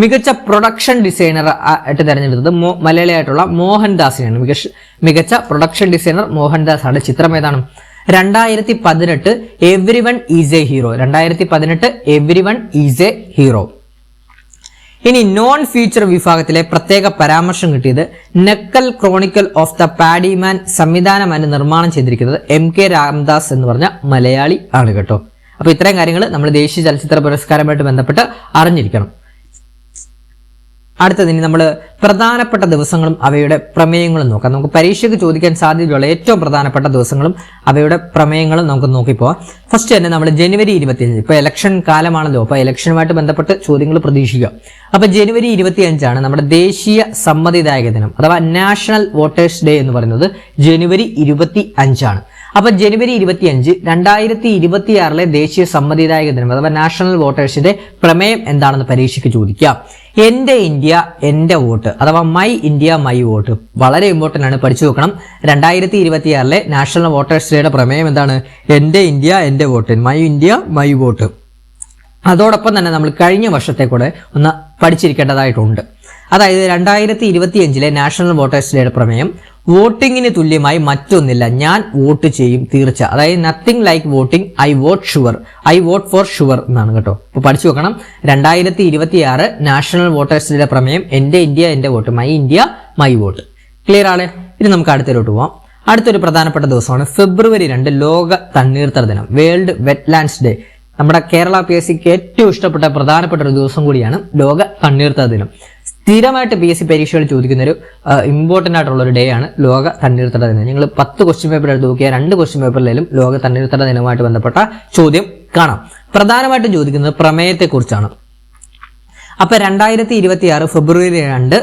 മികച്ച പ്രൊഡക്ഷൻ ഡിസൈനർ ആയിട്ട് തെരഞ്ഞെടുത്തത് മലയാളിയായിട്ടുള്ള മോഹൻദാസിനെയാണ്. മികച്ച പ്രൊഡക്ഷൻ ഡിസൈനർ മോഹൻദാസ് ആണ്. ചിത്രം ഏതാണ്? 2018 everyone is A hero. 2018 everyone is A hero. ഇനി നോൺ ഫീച്ചർ വിഭാഗത്തിലെ പ്രത്യേക പരാമർശം കിട്ടിയത് നക്കൽ ക്രോണിക്കൽ ഓഫ് ദ പാഡിമാൻ സംവിധാനം ആൻഡ് നിർമ്മാണം ചെയ്തിരിക്കുന്നത് MK രാംദാസ് എന്ന് പറഞ്ഞ മലയാളി ആണ് കേട്ടോ. അപ്പൊ ഇത്രയും കാര്യങ്ങൾ നമ്മൾ ദേശീയ ചലച്ചിത്ര പുരസ്കാരമായിട്ട് ബന്ധപ്പെട്ട് അറിഞ്ഞിരിക്കണം. അടുത്തതിന് നമ്മൾ പ്രധാനപ്പെട്ട ദിവസങ്ങളും അവയുടെ പ്രമേയങ്ങളും നോക്കാം. നമുക്ക് പരീക്ഷയ്ക്ക് ചോദിക്കാൻ സാധ്യതയുള്ള ഏറ്റവും പ്രധാനപ്പെട്ട ദിവസങ്ങളും അവയുടെ പ്രമേയങ്ങളും നമുക്ക് നോക്കിപ്പോവാം. ഫസ്റ്റ് തന്നെ നമ്മൾ ജനുവരി 25, ഇപ്പൊ ഇലക്ഷൻ കാലമാണല്ലോ, അപ്പൊ ഇലക്ഷനുമായിട്ട് ബന്ധപ്പെട്ട് ചോദ്യങ്ങൾ പ്രതീക്ഷിക്കുക. അപ്പൊ ജനുവരി 25 നമ്മുടെ ദേശീയ സമ്മതിദായക ദിനം അഥവാ നാഷണൽ വോട്ടേഴ്സ് ഡേ എന്ന് പറയുന്നത് ജനുവരി 25. അപ്പൊ ജനുവരി 25 2026 ദേശീയ സമ്മതിദായക ദിനം അഥവാ നാഷണൽ വോട്ടേഴ്സിന്റെ പ്രമേയം എന്താണെന്ന് പരീക്ഷയ്ക്ക് ചോദിക്കാം. എന്റെ ഇന്ത്യ എന്റെ വോട്ട് അഥവാ മൈ ഇന്ത്യ മൈ വോട്ട് വളരെ ഇമ്പോർട്ടന്റ് ആണ്, പഠിച്ചു വെക്കണം. 2026 നാഷണൽ വോട്ടേഴ്സ് ഡേയുടെ പ്രമേയം എന്താണ്? എന്റെ ഇന്ത്യ എന്റെ vote, my India my vote. അതോടൊപ്പം തന്നെ നമ്മൾ കഴിഞ്ഞ വർഷത്തെ കൂടെ ഒന്ന് പഠിച്ചിരിക്കേണ്ടതായിട്ടുണ്ട്. അതായത് 2025 നാഷണൽ വോട്ടേഴ്സ് ഡേയുടെ പ്രമേയം വോട്ടിങ്ങിന് തുല്യമായി മറ്റൊന്നില്ല, ഞാൻ വോട്ട് ചെയ്യും തീർച്ച. അതായത് nothing like voting, I vote sure, I vote for sure എന്നാണ് കേട്ടോ. അപ്പൊ പഠിച്ചു വെക്കണം. 2026 നാഷണൽ വോട്ടേഴ്സ് ഡേയുടെ പ്രമേയം എന്റെ ഇന്ത്യ എന്റെ vote, my India my vote. Clear ആണ്? ഇനി നമുക്ക് അടുത്തതിലോട്ട് പോവാം. അടുത്തൊരു പ്രധാനപ്പെട്ട ദിവസമാണ് ഫെബ്രുവരി 2 ലോക തണ്ണീർത്തട ദിനം, വേൾഡ് വെറ്റ്ലാൻഡ്സ് ഡേ. നമ്മുടെ കേരള PSCക്ക് ഏറ്റവും ഇഷ്ടപ്പെട്ട പ്രധാനപ്പെട്ട ഒരു ദിവസം കൂടിയാണ് ലോക തണ്ണീർത്തട ദിനം. സ്ഥിരമായിട്ട് PSC പരീക്ഷകൾ ചോദിക്കുന്ന ഒരു ഇമ്പോർട്ടന്റ് ആയിട്ടുള്ള ഒരു ഡേ ആണ് ലോക തണ്ണീർത്തട ദിനം. നിങ്ങൾ 10 ക്വസ്റ്റ്യൻ പേപ്പർ എടുത്ത് നോക്കിയാൽ 2 ക്വസ്റ്റ്യൻ പേപ്പറിലും ലോക തണ്ണീർത്തട ദിനവുമായിട്ട് ബന്ധപ്പെട്ട ചോദ്യം കാണാം. പ്രധാനമായിട്ടും ചോദിക്കുന്നത് പ്രമേയത്തെക്കുറിച്ചാണ്. അപ്പൊ 2026 ഫെബ്രുവരി 2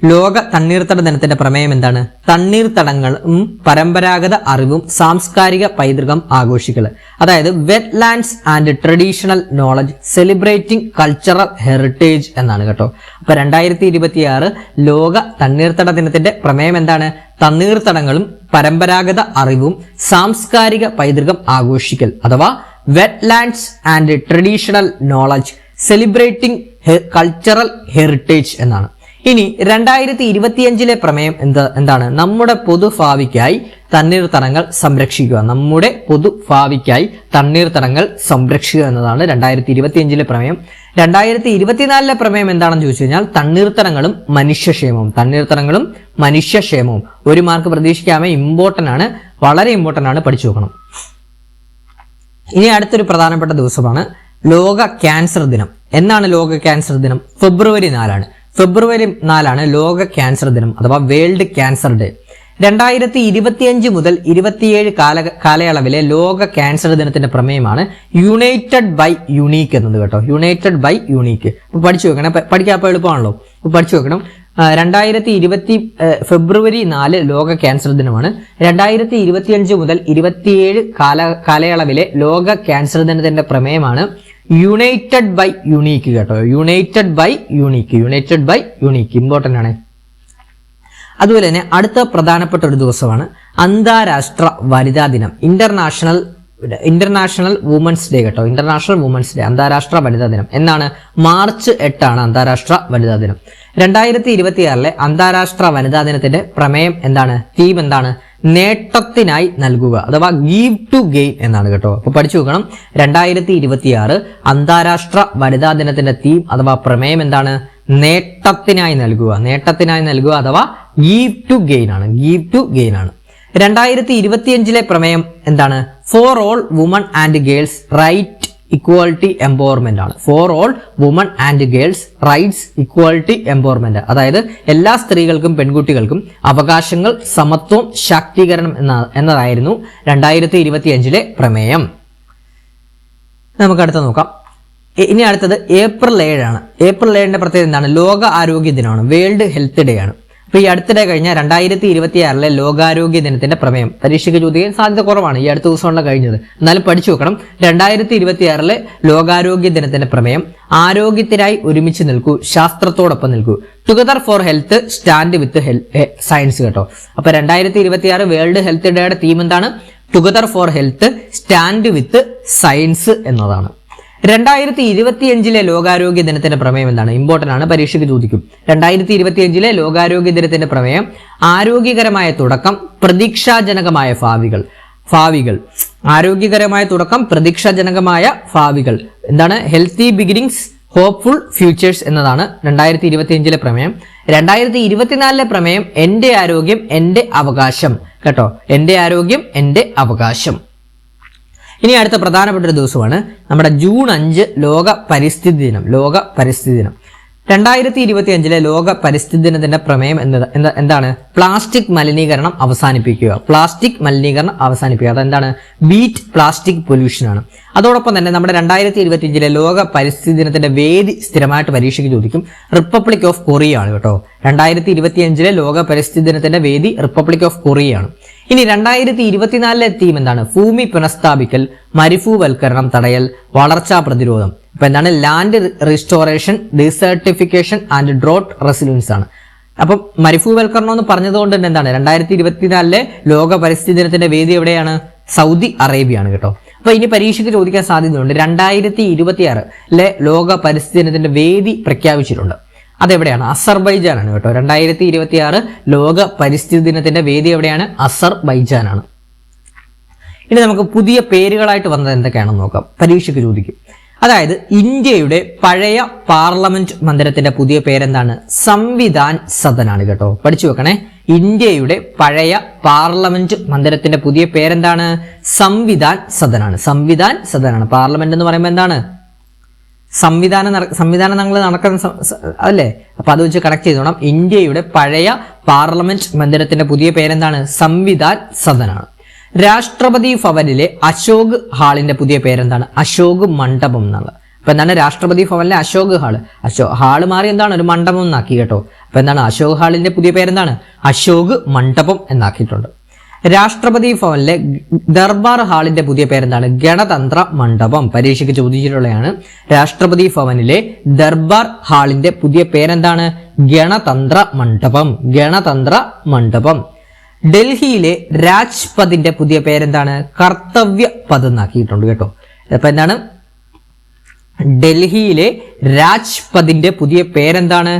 ലോക തണ്ണീർത്തട ദിനത്തിന്റെ പ്രമേയം എന്താണ്? തണ്ണീർത്തടങ്ങളും പരമ്പരാഗത അറിവും സാംസ്കാരിക പൈതൃകം ആഘോഷിക്കൽ. അതായത് wetlands and traditional knowledge celebrating cultural heritage എന്നാണ് കേട്ടോ. അപ്പൊ 2026 ലോക തണ്ണീർത്തട ദിനത്തിന്റെ പ്രമേയം എന്താണ്? തണ്ണീർത്തടങ്ങളും പരമ്പരാഗത അറിവും സാംസ്കാരിക പൈതൃകം ആഘോഷിക്കൽ അഥവാ wetlands and traditional knowledge celebrating cultural heritage എന്നാണ്. ഇനി 2025 പ്രമേയം എന്താണ്? നമ്മുടെ പൊതുഭാവിക്കായി തണ്ണീർത്തടങ്ങൾ സംരക്ഷിക്കുക. നമ്മുടെ പൊതുഭാവിക്കായി തണ്ണീർത്തടങ്ങൾ സംരക്ഷിക്കുക എന്നതാണ് 2025 പ്രമേയം. 2024 പ്രമേയം എന്താണെന്ന് ചോദിച്ചു കഴിഞ്ഞാൽ തണ്ണീർത്തടങ്ങളും മനുഷ്യക്ഷേമവും. തണ്ണീർത്തടങ്ങളും മനുഷ്യക്ഷേമവും 1 മാർക്ക് പ്രതീക്ഷിക്കാമേ, ഇമ്പോർട്ടന്റ് ആണ്, വളരെ ഇമ്പോർട്ടന്റ് ആണ്, പഠിച്ചു നോക്കണം. ഇനി അടുത്തൊരു പ്രധാനപ്പെട്ട ദിവസമാണ് ലോക ക്യാൻസർ ദിനം. എന്നാണ് ലോക ക്യാൻസർ ദിനം? ഫെബ്രുവരി 4. ഫെബ്രുവരി 4 ലോക ക്യാൻസർ ദിനം അഥവാ വേൾഡ് ക്യാൻസർ ഡേ. 2025 മുതൽ 27 കാലയളവിലെ ലോക ക്യാൻസർ ദിനത്തിന്റെ പ്രമേയമാണ് യുണൈറ്റഡ് ബൈ യുണീക്ക് എന്നത് കേട്ടോ. United by unique. അപ്പൊ പഠിച്ചു വെക്കണം, പഠിക്കാൻ അപ്പോൾ എളുപ്പമാണല്ലോ. അപ്പൊ പഠിച്ചു വെക്കണം. 2020 ഫെബ്രുവരി 4 ലോക ക്യാൻസർ ദിനമാണ്. 2025 മുതൽ 27 കാലയളവിലെ ലോക ക്യാൻസർ ദിനത്തിന്റെ പ്രമേയമാണ് യുണൈറ്റഡ് ബൈ യുണീക്ക് കേട്ടോ. United by unique, united by unique important ആണ്. അതുപോലെ തന്നെ അടുത്ത പ്രധാനപ്പെട്ട ഒരു ദിവസമാണ് അന്താരാഷ്ട്ര വനിതാ ദിനം, ഇന്റർനാഷണൽ വുമൻസ് ഡേ കേട്ടോ. ഇന്റർനാഷണൽ വുമൻസ് ഡേ, അന്താരാഷ്ട്ര വനിതാ ദിനം എന്നാണ്? മാർച്ച് 8 അന്താരാഷ്ട്ര വനിതാ ദിനം. 2026 അന്താരാഷ്ട്ര വനിതാ ദിനത്തിന്റെ പ്രമേയം എന്താണ്? തീം എന്താണ്? നേട്ടത്തിനായി നൽകുക അഥവാ ഗീവ് ടു ഗെയിൻ എന്നാണ് കേട്ടോ. അപ്പൊ പഠിച്ചു നോക്കണം. 2026 അന്താരാഷ്ട്ര വനിതാ ദിനത്തിന്റെ തീം അഥവാ പ്രമേയം എന്താണ്? നേട്ടത്തിനായി നൽകുക. നേട്ടത്തിനായി നൽകുക അഥവാ ഗീവ് ടു ഗെയിൻ ആണ്. ഗീവ് ടു ഗെയിൻ ആണ്. 2025 പ്രമേയം എന്താണ്? For all woman and girls right equality empowerment ആണ്. For all woman and girls rights equality empowerment, അതായത് എല്ലാ സ്ത്രീകൾക്കും പെൺകുട്ടികൾക്കും അവകാശങ്ങൾ, സമത്വം, ശാക്തീകരണം എന്നതായിരുന്നു 2025 പ്രമേയം. നമുക്ക് അടുത്ത നോക്കാം. ഇനി അടുത്തത് ഏപ്രിൽ 7 ആണ്. ഏപ്രിൽ 7 പ്രത്യേകത എന്താണ്? ലോക ആരോഗ്യ ദിനമാണ്, വേൾഡ് ഹെൽത്ത് ഡേ ആണ്. അപ്പൊ ഈ അടുത്തിടെ കഴിഞ്ഞ 2026 ലോകാരോഗ്യ ദിനത്തിന്റെ പ്രമേയം പരീക്ഷയ്ക്ക് ചോദിക്കാൻ സാധ്യത കുറവാണ്, ഈ അടുത്ത ദിവസമുള്ള കഴിഞ്ഞത്, എന്നാലും പഠിച്ചു വെക്കണം. 2026 ലോകാരോഗ്യ ദിനത്തിന്റെ പ്രമേയം ആരോഗ്യത്തിനായി ഒരുമിച്ച് നിൽക്കൂ, ശാസ്ത്രത്തോടൊപ്പം നിൽക്കൂ, together for health, stand with science കേട്ടോ. അപ്പൊ 2026 വേൾഡ് ഹെൽത്ത് ഡേയുടെ തീം എന്താണ്? Together for health, stand with science എന്നതാണ്. 2025 ലോകാരോഗ്യ ദിനത്തിന്റെ പ്രമേയം എന്താണ്? ഇമ്പോർട്ടന്റ് ആണ്, പരീക്ഷയ്ക്ക് ചോദിക്കും. 2025 ലോകാരോഗ്യ ദിനത്തിന്റെ പ്രമേയം ആരോഗ്യകരമായ തുടക്കം, പ്രതീക്ഷാജനകമായ ഭാവികൾ. ആരോഗ്യകരമായ തുടക്കം, പ്രതീക്ഷാജനകമായ ഭാവികൾ. എന്താണ്? ഹെൽത്തി ബിഗിനിങ്സ്, ഹോപ്പ്ഫുൾ ഫ്യൂച്ചേഴ്സ് എന്നതാണ് 2025 പ്രമേയം. 2024 പ്രമേയം എന്റെ ആരോഗ്യം എന്റെ അവകാശം കേട്ടോ. എന്റെ ആരോഗ്യം എന്റെ അവകാശം. ഇനി അടുത്ത പ്രധാനപ്പെട്ട ഒരു ദിവസമാണ് നമ്മുടെ ജൂൺ 5 ലോക പരിസ്ഥിതി ദിനം. 2025 ലോക പരിസ്ഥിതി ദിനത്തിന്റെ പ്രമേയം എന്താണ്? പ്ലാസ്റ്റിക് മലിനീകരണം അവസാനിപ്പിക്കുക. അതെന്താണ്? ബീറ്റ് പ്ലാസ്റ്റിക് പൊല്യൂഷൻ ആണ്. അതോടൊപ്പം തന്നെ നമ്മുടെ 2025 ലോക പരിസ്ഥിതി ദിനത്തിന്റെ വേദി സ്ഥിരമായിട്ട് പരീക്ഷയ്ക്ക് ചോദിക്കും. റിപ്പബ്ലിക് ഓഫ് കൊറിയ ആണ് കേട്ടോ. 2025 ലോക പരിസ്ഥിതി ദിനത്തിന്റെ വേദി റിപ്പബ്ലിക് ഓഫ് കൊറിയ ആണ്. ഇനി 2024 തീം എന്താണ്? ഭൂമി പുനഃസ്ഥാപിക്കൽ, മരുഭൂവൽക്കരണം തടയൽ, വളർച്ചാ പ്രതിരോധം. അപ്പൊ എന്താണ്? Land restoration, desertification and drought resilience ആണ്. അപ്പം മരുഭൂവൽക്കരണം എന്ന് പറഞ്ഞതുകൊണ്ട് തന്നെ എന്താണ്? 2024 ലോക പരിസ്ഥിതി ദിനത്തിന്റെ വേദി എവിടെയാണ്? സൗദി അറേബ്യ ആണ് കേട്ടോ. അപ്പൊ ഇനി പരീക്ഷയ്ക്ക് ചോദിക്കാൻ സാധ്യതയുണ്ട്. 2026 ലോക പരിസ്ഥിതി ദിനത്തിന്റെ വേദി പ്രഖ്യാപിച്ചിട്ടുണ്ട്. അതെവിടെയാണ്? അസർബൈജാൻ ആണ് കേട്ടോ. 2026 ലോക പരിസ്ഥിതി ദിനത്തിന്റെ വേദി എവിടെയാണ്? അസർബൈജാൻ ആണ്. ഇനി നമുക്ക് പുതിയ പേരുകളായിട്ട് വന്നത് എന്തൊക്കെയാണെന്ന് നോക്കാം, പരീക്ഷയ്ക്ക് ചോദിക്കും. അതായത് ഇന്ത്യയുടെ പഴയ പാർലമെന്റ് മന്ദിരത്തിന്റെ പുതിയ പേരെന്താണ്? സംവിധാൻ സദനാണ് കേട്ടോ. പഠിച്ചു വെക്കണേ. ഇന്ത്യയുടെ പഴയ പാർലമെന്റ് മന്ദിരത്തിന്റെ പുതിയ പേരെന്താണ്? സംവിധാൻ സദനാണ്. പാർലമെന്റ് എന്ന് പറയുമ്പോൾ എന്താണ്? സംവിധാനം നമ്മൾ നടക്കുന്ന അല്ലേ? അപ്പൊ അത് വെച്ച് കണക്ട് ചെയ്തോണം. ഇന്ത്യയുടെ പഴയ പാർലമെന്റ് മന്ദിരത്തിന്റെ പുതിയ പേരെന്താണ്? സംവിധാൻ സദനാണ്. രാഷ്ട്രപതി ഭവനിലെ അശോക് ഹാളിന്റെ പുതിയ പേരെന്താണ്? അശോക് മണ്ഡപം എന്നുള്ളത്. അപ്പൊ എന്താണ്? രാഷ്ട്രപതി ഭവനിലെ അശോക് ഹാള് മാറി എന്താണ്? ഒരു മണ്ഡപം എന്നാക്കി കേട്ടോ. അപ്പൊ എന്താണ്? അശോക് ഹാളിന്റെ പുതിയ പേരെന്താണ്? അശോക് മണ്ഡപം എന്നാക്കിയിട്ടുണ്ട്. രാഷ്ട്രപതി ഭവനിലെ ദർബാർ ഹാളിന്റെ പുതിയ പേരെന്താണ്? ഗണതന്ത്ര മണ്ഡപം. പരീക്ഷയ്ക്ക് ചോദിച്ചിട്ടുള്ളതാണ്. രാഷ്ട്രപതി ഭവനിലെ ദർബാർ ഹാളിന്റെ പുതിയ പേരെന്താണ്? ഗണതന്ത്ര മണ്ഡപം. ഡൽഹിയിലെ രാജ്പഥിന്റെ പുതിയ പേരെന്താണ്? കർത്തവ്യ പദ് എന്നാക്കിയിട്ടുണ്ട് കേട്ടോ. അപ്പൊ എന്താണ്? ഡൽഹിയിലെ രാജ്പഥിന്റെ പുതിയ പേരെന്താണ്?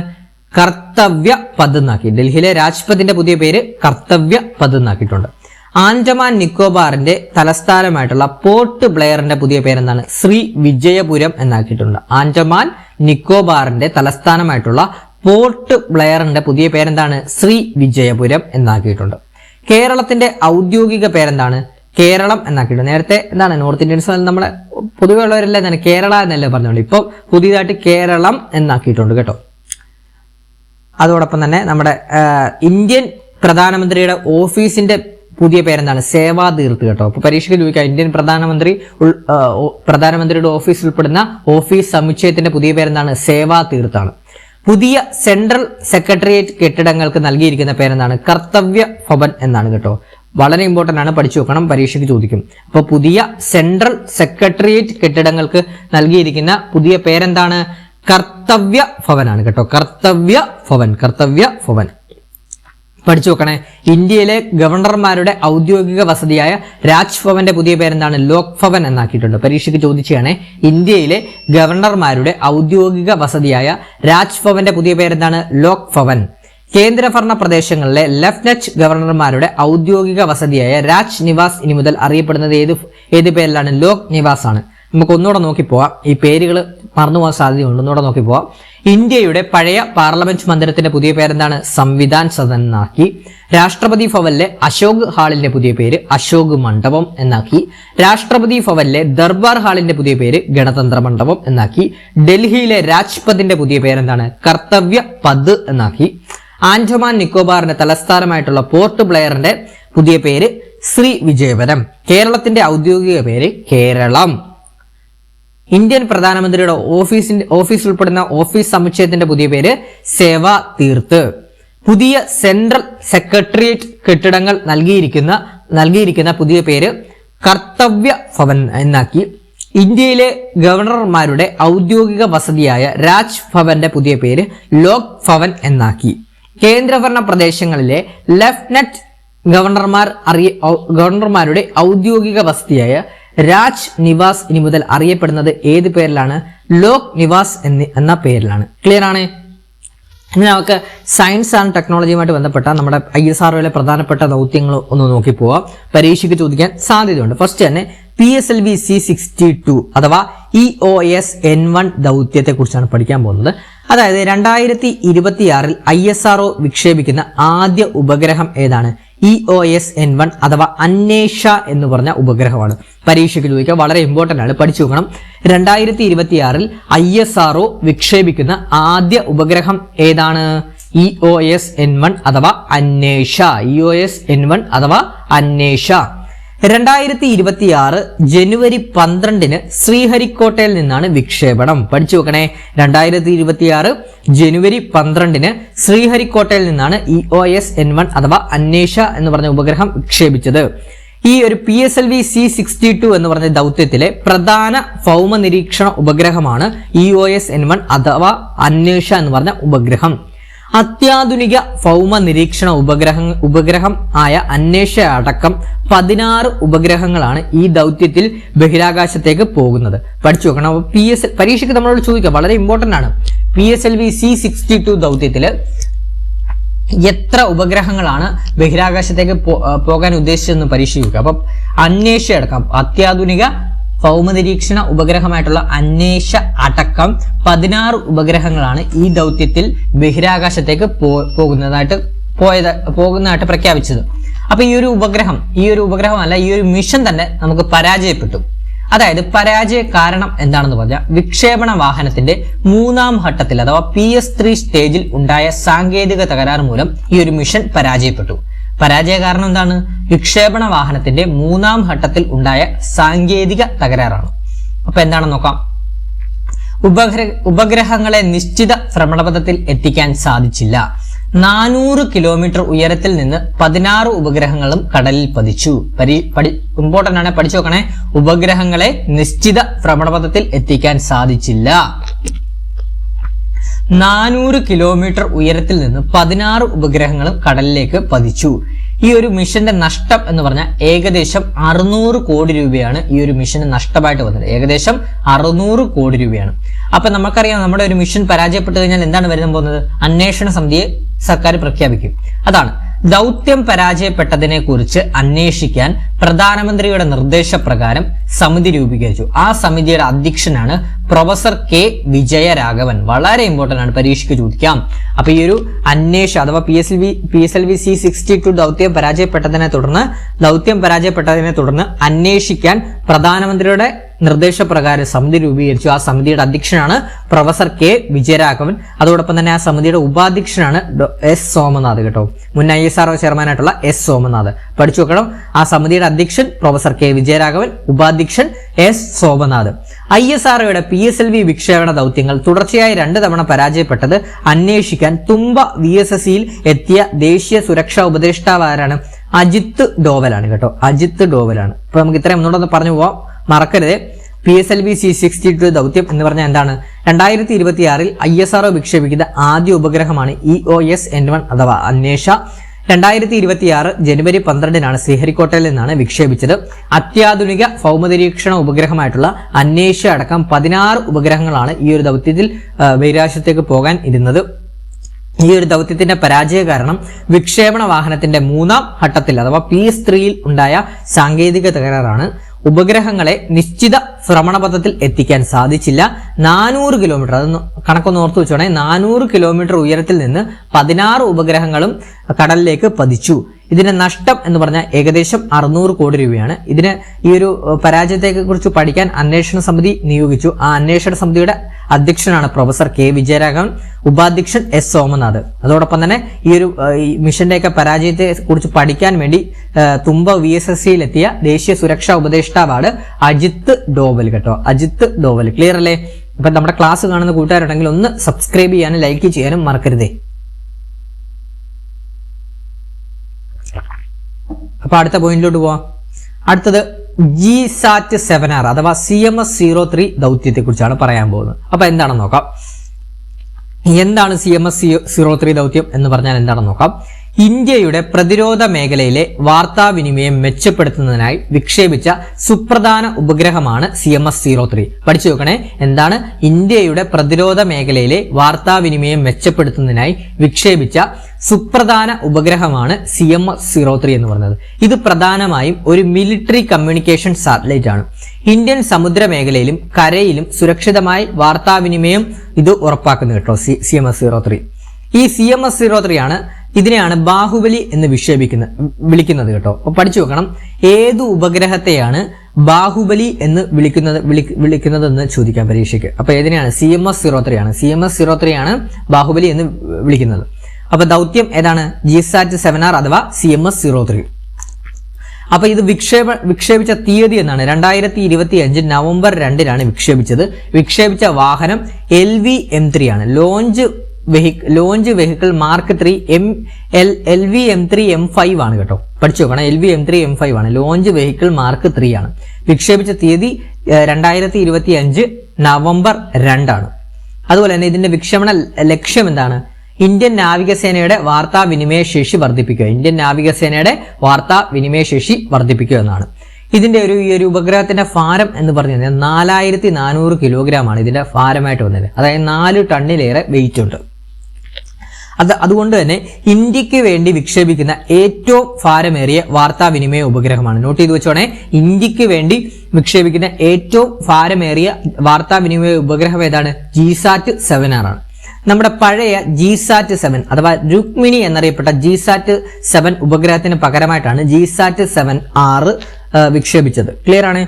കർത്തവ്യ പദ് എന്നാക്കി. ഡൽഹിയിലെ രാജ്പഥിന്റെ പുതിയ പേര് കർത്തവ്യ പദ് എന്നാക്കിയിട്ടുണ്ട്. ആൻഡമാൻ നിക്കോബാറിന്റെ തലസ്ഥാനമായിട്ടുള്ള പോർട്ട് ബ്ലെയറിന്റെ പുതിയ പേരെന്താണ്? ശ്രീ വിജയപുരം എന്നാക്കിയിട്ടുണ്ട്. ആൻഡമാൻ നിക്കോബാറിന്റെ തലസ്ഥാനമായിട്ടുള്ള പോർട്ട് ബ്ലെയറിന്റെ പുതിയ പേരെന്താണ്? ശ്രീ വിജയപുരം എന്നാക്കിയിട്ടുണ്ട്. കേരളത്തിന്റെ ഔദ്യോഗിക പേരെന്താണ്? കേരളം എന്നാക്കിയിട്ടുണ്ട്. നേരത്തെ എന്താണ്? നോർത്ത് ഇന്ത്യൻസ് നമ്മളെ പൊതുവെ ഉള്ളവരെല്ലാം എന്താണ്? കേരള എന്നല്ലേ പറഞ്ഞോളൂ. ഇപ്പൊ പുതിയതായിട്ട് കേരളം എന്നാക്കിയിട്ടുണ്ട് കേട്ടോ. അതോടൊപ്പം തന്നെ നമ്മുടെ ഇന്ത്യൻ പ്രധാനമന്ത്രിയുടെ ഓഫീസിന്റെ പുതിയ പേരെന്താണ്? സേവാ തീർത്ത് കേട്ടോ. അപ്പൊ പരീക്ഷയ്ക്ക് ചോദിക്കാം. ഇന്ത്യൻ പ്രധാനമന്ത്രിയുടെ ഓഫീസ് ഉൾപ്പെടുന്ന ഓഫീസ് സമുച്ചയത്തിന്റെ പുതിയ പേരെന്താണ്? സേവാ തീർത്താണ്. പുതിയ സെൻട്രൽ സെക്രട്ടേറിയറ്റ് കെട്ടിടങ്ങൾക്ക് നൽകിയിരിക്കുന്ന പേരെന്താണ്? കർത്തവ്യ ഭവൻ എന്നാണ് കേട്ടോ. വളരെ ഇമ്പോർട്ടന്റ് ആണ്, പഠിച്ചു വെക്കണം, പരീക്ഷയ്ക്ക് ചോദിക്കും. അപ്പൊ പുതിയ സെൻട്രൽ സെക്രട്ടേറിയറ്റ് കെട്ടിടങ്ങൾക്ക് നൽകിയിരിക്കുന്ന പുതിയ പേരെന്താണ്? കർത്തവ്യ ഭവനാണ് കേട്ടോ. കർത്തവ്യ ഭവൻ പഠിച്ചു വെക്കണേ. ഇന്ത്യയിലെ ഗവർണർമാരുടെ ഔദ്യോഗിക വസതിയായ രാജ്ഭവന്റെ പുതിയ പേരെന്താണ്? ലോക് ഭവൻ എന്നാക്കിയിട്ടുണ്ട്. പരീക്ഷയ്ക്ക് ചോദിച്ചാണ്. ഇന്ത്യയിലെ ഗവർണർമാരുടെ ഔദ്യോഗിക വസതിയായ രാജ്ഭവന്റെ പുതിയ പേരെന്താണ്? ലോക് ഭവൻ. കേന്ദ്രഭരണ പ്രദേശങ്ങളിലെ ലഫ്റ്റനന്റ് ഗവർണർമാരുടെ ഔദ്യോഗിക വസതിയായ രാജ് നിവാസ് ഇനി മുതൽ അറിയപ്പെടുന്നത് ഏത് പേരിലാണ്? ലോക് നിവാസ് ആണ്. നമുക്ക് ഒന്നുകൂടെ നോക്കിപ്പോവാം. ഈ പേരുകൾ മറന്നുപോകാൻ സാധ്യതയുണ്ട്. ഒന്നുകൂടെ നോക്കിപ്പോവാം. ഇന്ത്യയുടെ പഴയ പാർലമെന്റ് മന്ദിരത്തിന്റെ പുതിയ പേരെന്താണ്? സംവിധാൻ സദൻ എന്നാക്കി. രാഷ്ട്രപതി ഭവനിലെ അശോക് ഹാളിന്റെ പുതിയ പേര് അശോക് മണ്ഡപം എന്നാക്കി. രാഷ്ട്രപതി ഭവനിലെ ദർബാർ ഹാളിന്റെ പുതിയ പേര് ഗണതന്ത്ര മണ്ഡപം എന്നാക്കി. ഡൽഹിയിലെ രാജ്പഥിന്റെ പുതിയ പേരെന്താണ്? കർത്തവ്യ പദ് എന്നാക്കി. ആൻഡമാൻ നിക്കോബാറിന്റെ തലസ്ഥാനമായിട്ടുള്ള പോർട്ട് ബ്ലെയറിന്റെ പുതിയ പേര് ശ്രീ വിജയപുരം. കേരളത്തിന്റെ ഔദ്യോഗിക പേര് കേരളം. ഇന്ത്യൻ പ്രധാനമന്ത്രിയുടെ ഓഫീസ് ഉൾപ്പെടുന്ന ഓഫീസ് സമുച്ചയത്തിന്റെ പുതിയ പേര് സേവാ തീർത്ത്. പുതിയ സെൻട്രൽ സെക്രട്ടേറിയറ്റ് കെട്ടിടങ്ങൾ നൽകിയിരിക്കുന്ന പുതിയ പേര് കർത്തവ്യ ഭവൻ എന്നാക്കി. ഇന്ത്യയിലെ ഗവർണർമാരുടെ ഔദ്യോഗിക വസതിയായ രാജ് ഭവന്റെ പുതിയ പേര് ലോക് ഭവൻ എന്നാക്കി. കേന്ദ്രഭരണ പ്രദേശങ്ങളിലെ ലഫ്റ്റനന്റ് ഗവർണർമാരുടെ ഔദ്യോഗിക വസതിയായ രാജ് നിവാസ് ഇനി മുതൽ അറിയപ്പെടുന്നത് ഏത് പേരിലാണ്? ലോക് നിവാസ് എന്ന പേരിലാണ്. ക്ലിയർ ആണ്? ഇനി നമുക്ക് സയൻസ് ആൻഡ് ടെക്നോളജിയുമായിട്ട് ബന്ധപ്പെട്ട നമ്മുടെ ISROയിലെ പ്രധാനപ്പെട്ട ദൗത്യങ്ങൾ ഒന്ന് നോക്കി പോവാം. പരീക്ഷയ്ക്ക് ചോദിക്കാൻ സാധ്യതയുണ്ട്. ഫസ്റ്റ് തന്നെ PSLV C62 അഥവാ EOS N1 ദൗത്യത്തെ കുറിച്ചാണ് പഠിക്കാൻ പോകുന്നത്. അതായത് 2026 ISRO വിക്ഷേപിക്കുന്ന ആദ്യ ഉപഗ്രഹം ഏതാണ്? EOS N1 അഥവാ അന്വേഷ എന്ന് പറഞ്ഞ ഉപഗ്രഹമാണ്. പരീക്ഷയ്ക്ക് ചോദിക്കുക, വളരെ ഇമ്പോർട്ടന്റ് ആണ്, പഠിച്ചു നോക്കണം. 2026 ISRO വിക്ഷേപിക്കുന്ന ആദ്യ ഉപഗ്രഹം ഏതാണ്? EOS N1 അഥവാ അന്വേഷ. EOS N1 അഥവാ അന്വേഷ. 2026 ജനുവരി 12 ശ്രീഹരിക്കോട്ടയിൽ നിന്നാണ് വിക്ഷേപണം. പഠിച്ചു വെക്കണേ. 2026 ജനുവരി 12 ശ്രീഹരിക്കോട്ടയിൽ നിന്നാണ് EOS N1 അഥവാ അന്വേഷ എന്ന് പറഞ്ഞ ഉപഗ്രഹം വിക്ഷേപിച്ചത്. ഈ ഒരു PSLV C62 എന്ന് പറഞ്ഞ ദൗത്യത്തിലെ പ്രധാന ഭൗമ നിരീക്ഷണ ഉപഗ്രഹമാണ് EOS N1 അഥവാ അന്വേഷ എന്ന് പറഞ്ഞ ഉപഗ്രഹം. അത്യാധുനിക ഭൗമ നിരീക്ഷണ ഉപഗ്രഹം ആയ അന്വേഷ അടക്കം 16 ഉപഗ്രഹങ്ങളാണ് ഈ ദൗത്യത്തിൽ ബഹിരാകാശത്തേക്ക് പോകുന്നത്. പഠിച്ചു നോക്കണം. പരീക്ഷയ്ക്ക് നമ്മളോട് ചോദിക്കാം, വളരെ ഇമ്പോർട്ടന്റ് ആണ്. PSLV C62 ദൗത്യത്തില് എത്ര ഉപഗ്രഹങ്ങളാണ് ബഹിരാകാശത്തേക്ക് പോകാൻ ഉദ്ദേശിച്ചതെന്ന് പരീക്ഷിക്കുക. അപ്പം അന്വേഷ അടക്കം അത്യാധുനിക ഭൗമനിരീക്ഷണ ഉപഗ്രഹമായിട്ടുള്ള അന്വേഷ അടക്കം 16 ഉപഗ്രഹങ്ങളാണ് ഈ ദൗത്യത്തിൽ ബഹിരാകാശത്തേക്ക് പോകുന്നതായിട്ട് പ്രഖ്യാപിച്ചത്. അപ്പൊ ഈ ഒരു ഉപഗ്രഹമല്ല, ഈ ഒരു മിഷൻ തന്നെ നമുക്ക് പരാജയപ്പെട്ടു. അതായത് പരാജയ കാരണം എന്താണെന്ന് പറഞ്ഞാൽ വിക്ഷേപണ വാഹനത്തിന്റെ 3ാം ഘട്ടത്തിൽ അഥവാ PS3 സ്റ്റേജിൽ ഉണ്ടായ സാങ്കേതിക തകരാർ മൂലം ഈ ഒരു മിഷൻ പരാജയപ്പെട്ടു. പരാജയ കാരണം എന്താണ്? വിക്ഷേപണ വാഹനത്തിന്റെ 3ാം ഘട്ടത്തിൽ ഉണ്ടായ സാങ്കേതിക തകരാറാണ്. അപ്പൊ എന്താണെന്ന് നോക്കാം. ഉപഗ്രഹങ്ങളെ നിശ്ചിത ഭ്രമണപഥത്തിൽ എത്തിക്കാൻ സാധിച്ചില്ല. 400 കിലോമീറ്റർ ഉയരത്തിൽ നിന്ന് 16 ഉപഗ്രഹങ്ങളും കടലിൽ പതിച്ചു. ഇമ്പോർട്ടന്റ് ആണ്, പഠിച്ചു നോക്കണേ. ഉപഗ്രഹങ്ങളെ നിശ്ചിത ഭ്രമണപഥത്തിൽ എത്തിക്കാൻ സാധിച്ചില്ല. 400 കിലോമീറ്റർ ഉയരത്തിൽ നിന്ന് 16 ഉപഗ്രഹങ്ങളും കടലിലേക്ക് പതിച്ചു. ഈ ഒരു മിഷന്റെ നഷ്ടം എന്ന് പറഞ്ഞാൽ ഏകദേശം 600 കോടി രൂപയാണ് ഈ ഒരു മിഷന് നഷ്ടമായിട്ട് വന്നത്. ഏകദേശം 600 കോടി രൂപയാണ്. അപ്പൊ നമുക്കറിയാം, നമ്മുടെ ഒരു മിഷൻ പരാജയപ്പെട്ടു കഴിഞ്ഞാൽ എന്താണ് വരാൻ പോകുന്നത്? അന്വേഷണ സമിതിയെ സർക്കാർ പ്രഖ്യാപിക്കും. അതാണ് ദൗത്യം പരാജയപ്പെട്ടതിനെ കുറിച്ച് അന്വേഷിക്കാൻ പ്രധാനമന്ത്രിയുടെ നിർദ്ദേശപ്രകാരം സമിതി രൂപീകരിച്ചു. ആ സമിതിയുടെ അധ്യക്ഷനാണ് പ്രൊഫസർ K വിജയരാഘവൻ. വളരെ ഇമ്പോർട്ടന്റ് ആണ്, പരീക്ഷയ്ക്ക് ചോദിക്കാം. അപ്പൊ ഈ ഒരു അന്വേഷ അഥവാ PSLV C62 ദൗത്യം പരാജയപ്പെട്ടതിനെ തുടർന്ന് അന്വേഷിക്കാൻ പ്രധാനമന്ത്രിയുടെ നിർദ്ദേശപ്രകാരം സമിതി രൂപീകരിച്ചു. ആ സമിതിയുടെ അധ്യക്ഷനാണ് പ്രൊഫസർ K വിജയരാഘവൻ. അതോടൊപ്പം തന്നെ ആ സമിതിയുടെ ഉപാധ്യക്ഷനാണ് S സോമനാഥ് കേട്ടോ. മുൻ ISRO ചെയർമാനായിട്ടുള്ള S സോമനാഥ്. പഠിച്ചു വെക്കണം. ആ സമിതിയുടെ അധ്യക്ഷൻ പ്രൊഫസർ K വിജയരാഘവൻ, ഉപാധ്യക്ഷൻ S സോമനാഥ്. ISROയുടെ PSLV വിക്ഷേപണ ദൗത്യങ്ങൾ തുടർച്ചയായി 2 തവണ പരാജയപ്പെട്ടത് അന്വേഷിക്കാൻ തുമ്പ VSSയിൽ എത്തിയ ദേശീയ സുരക്ഷാ ഉപദേഷ്ടാവ് ആരാണ്? അജിത് ഡോവലാണ് കേട്ടോ. അജിത് ഡോവലാണ്. അപ്പൊ നമുക്ക് ഇത്രയും ഒന്നുകൂടെ പറഞ്ഞു പോവാം, മറക്കരുത്. PSLV C62 ദൗത്യം എന്ന് പറഞ്ഞാൽ എന്താണ്? 2026 ISRO വിക്ഷേപിക്കുന്ന ആദ്യ ഉപഗ്രഹമാണ് EOS N1 അഥവാ അന്വേഷ. 2026 ജനുവരി 12 ശ്രീഹരിക്കോട്ടയിൽ നിന്നാണ് വിക്ഷേപിച്ചത്. അത്യാധുനിക ഭൗമനിരീക്ഷണ ഉപഗ്രഹമായിട്ടുള്ള അന്വേഷ അടക്കം 16 ഉപഗ്രഹങ്ങളാണ് ഈ ഒരു ദൗത്യത്തിൽ ബഹിരാകാശത്തേക്ക് പോകാൻ ഇരുന്നത്. ഈ ഒരു ദൗത്യത്തിന്റെ പരാജയ കാരണം വിക്ഷേപണ വാഹനത്തിന്റെ 3ാം ഘട്ടത്തിൽ അഥവാ PS3യിൽ ഉണ്ടായ സാങ്കേതിക തകരാറാണ്. ഉപഗ്രഹങ്ങളെ നിശ്ചിത ഭ്രമണപഥത്തിൽ എത്തിക്കാൻ സാധിച്ചില്ല. 400 കിലോമീറ്റർ, അതൊന്ന് കണക്കൊന്ന് ഓർത്തു വെച്ചോണേ, 400 കിലോമീറ്റർ ഉയരത്തിൽ നിന്ന് 16 ഉപഗ്രഹങ്ങളും കടലിലേക്ക് പതിച്ചു. ഇതിന്റെ നഷ്ടം എന്ന് പറഞ്ഞാൽ ഏകദേശം 600 കോടി രൂപയാണ്. ഇതിന് ഈ ഒരു പരാജയത്തെ കുറിച്ച് പഠിക്കാൻ അന്വേഷണ സമിതി നിയോഗിച്ചു. ആ അന്വേഷണ സമിതിയുടെ അധ്യക്ഷനാണ് പ്രൊഫസർ കെ വിജയരാഘവൻ, ഉപാധ്യക്ഷൻ എസ് സോമനാഥ്. അതോടൊപ്പം തന്നെ ഈ ഒരു മിഷന്റെയൊക്കെ പരാജയത്തെ കുറിച്ച് പഠിക്കാൻ വേണ്ടി തുമ്പ VSSCയിലെത്തിയ ദേശീയ സുരക്ഷാ ഉപദേഷ്ടാവാണ് അജിത് ഡോവൽ കേട്ടോ. അജിത് ഡോവൽ. ക്ലിയർ അല്ലേ? അപ്പൊ നമ്മുടെ ക്ലാസ് കാണുന്ന കൂട്ടുകാരുണ്ടെങ്കിൽ ഒന്ന് സബ്സ്ക്രൈബ് ചെയ്യാനും ലൈക്ക് ചെയ്യാനും മറക്കരുതേ. അപ്പൊ അടുത്ത പോയിന്റിലോട്ട് പോവാം. അടുത്തത് GSAT-7R അഥവാ CMS-03 ദൗത്യത്തെ കുറിച്ചാണ് പറയാൻ പോകുന്നത്. അപ്പൊ എന്താണെന്ന് നോക്കാം. എന്താണ് CMS-03 ദൗത്യം എന്ന് പറഞ്ഞാൽ എന്താണെന്ന് നോക്കാം. ഇന്ത്യയുടെ പ്രതിരോധ മേഖലയിലെ വാർത്താവിനിമയം മെച്ചപ്പെടുത്തുന്നതിനായി വിക്ഷേപിച്ച സുപ്രധാന ഉപഗ്രഹമാണ് CMS-03. പഠിച്ചു നോക്കണേ. എന്താണ്? ഇന്ത്യയുടെ പ്രതിരോധ മേഖലയിലെ വാർത്താവിനിമയം മെച്ചപ്പെടുത്തുന്നതിനായി വിക്ഷേപിച്ച സുപ്രധാന ഉപഗ്രഹമാണ് CMS-03 എന്ന് പറയുന്നത്. ഇത് പ്രധാനമായും ഒരു മിലിറ്ററി കമ്മ്യൂണിക്കേഷൻ സാറ്റലൈറ്റ് ആണ്. ഇന്ത്യൻ സമുദ്ര മേഖലയിലും കരയിലും സുരക്ഷിതമായി വാർത്താവിനിമയം ഇത് ഉറപ്പാക്കുന്നു കേട്ടോ. CMS-03. ഈ CMS-03 ആണ് ഇതിനെയാണ് ബാഹുബലി എന്ന് വിളിക്കുന്നത് കേട്ടോ. അപ്പൊ പഠിച്ചു വെക്കണം, ഏതു ഉപഗ്രഹത്തെയാണ് ബാഹുബലി എന്ന് വിളിക്കുന്നതെന്ന് ചോദിക്കാം പരീക്ഷയ്ക്ക്. അപ്പൊ ഏതിനെയാണ്? CMS-03 ആണ്. CMS-03 ആണ് ബാഹുബലി എന്ന് വിളിക്കുന്നത്. അപ്പൊ ദൗത്യം ഏതാണ്? GSAT-7R അഥവാ CMS-03. അപ്പൊ ഇത് വിക്ഷേപിച്ച തീയതി എന്നാണ് 2025 നവംബർ 2-നാണ് വിക്ഷേപിച്ചത്. വിക്ഷേപിച്ച വാഹനം LV-M3 ആണ്. ലോഞ്ച് വെഹിക്കിൾ മാർക്ക് 3 LV-M3M5 ആണ് കേട്ടോ. പഠിച്ചു നോക്കണം, LV-M3M5 ആണ്. ലോഞ്ച് വെഹിക്കിൾ മാർക്ക് 3 ആണ്. വിക്ഷേപിച്ച തീയതി 2025 നവംബർ 2-ആണ്. അതുപോലെ തന്നെ ഇതിന്റെ വിക്ഷേപണ ലക്ഷ്യം എന്താണ്? ഇന്ത്യൻ നാവികസേനയുടെ വാർത്താവിനിമയ ശേഷി വർദ്ധിപ്പിക്കുക. ഇന്ത്യൻ നാവികസേനയുടെ വാർത്താവിനിമയ ശേഷി വർദ്ധിപ്പിക്കുക എന്നാണ്. ഇതിന്റെ ഈ ഒരു ഉപഗ്രഹത്തിന്റെ ഭാരം എന്ന് പറഞ്ഞു കഴിഞ്ഞാൽ 4400 കിലോഗ്രാം ആണ് ഇതിന്റെ ഭാരമായിട്ട് വന്നത്. അതായത് 4 ടണ്ണിലേറെ വെയിറ്റ് ഉണ്ട്. അതുകൊണ്ട് തന്നെ ഇന്ത്യക്ക് വേണ്ടി വിക്ഷേപിക്കുന്ന ഏറ്റവും ഭാരമേറിയ വാർത്താവിനിമയ ഉപഗ്രഹമാണ്. നോട്ട് ചെയ്ത് വെച്ചോണേ, ഇന്ത്യക്ക് വേണ്ടി വിക്ഷേപിക്കുന്ന ഏറ്റവും ഭാരമേറിയ വാർത്താവിനിമയ ഉപഗ്രഹം ഏതാണ്? GSAT-7R ആണ്. നമ്മുടെ പഴയ GSAT-7 അഥവാ രുക്മിണി എന്നറിയപ്പെട്ട GSAT-7 ഉപഗ്രഹത്തിന് പകരമായിട്ടാണ് GSAT-7R വിക്ഷേപിച്ചത്. ക്ലിയർ ആണ്?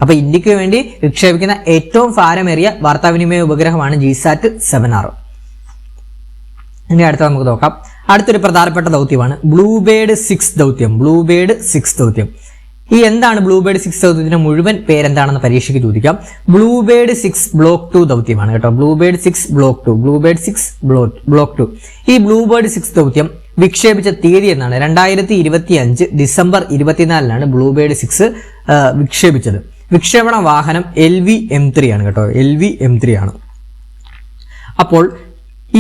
അപ്പൊ ഇന്ത്യക്ക് വേണ്ടി വിക്ഷേപിക്കുന്ന ഏറ്റവും ഭാരമേറിയ വാർത്താവിനിമയ ഉപഗ്രഹമാണ് GSAT-7R. ഇനി അടുത്ത നമുക്ക് നോക്കാം. അടുത്തൊരു പ്രധാനപ്പെട്ട ദൗത്യമാണ് ബ്ലൂബേർഡ് 6 ദൗത്യം. ബ്ലൂബേർഡ് 6 ദൗത്യം. ഈ എന്താണ് ബ്ലൂബേർഡ് 6 ദൗത്യത്തിന്റെ മുഴുവൻ പേരെന്താണെന്ന് പരീക്ഷയ്ക്ക് ചോദിക്കാം. ബ്ലൂബേർഡ് 6 ബ്ലോക്ക് 2 ദൗത്യമാണ് കേട്ടോ. Bluebird 6 block 2. Bluebird 6 block 2. ഈ ബ്ലൂബേർഡ് 6 ദൗത്യം വിക്ഷേപിച്ച തീയതി എന്നാണ് 2025 ഡിസംബർ 24-നാണ് ബ്ലൂബേർഡ് 6 വിക്ഷേപിച്ചത്. വിക്ഷേപണ വാഹനം LV-M3 ആണ് കേട്ടോ. LV-M3 ആണ്. അപ്പോൾ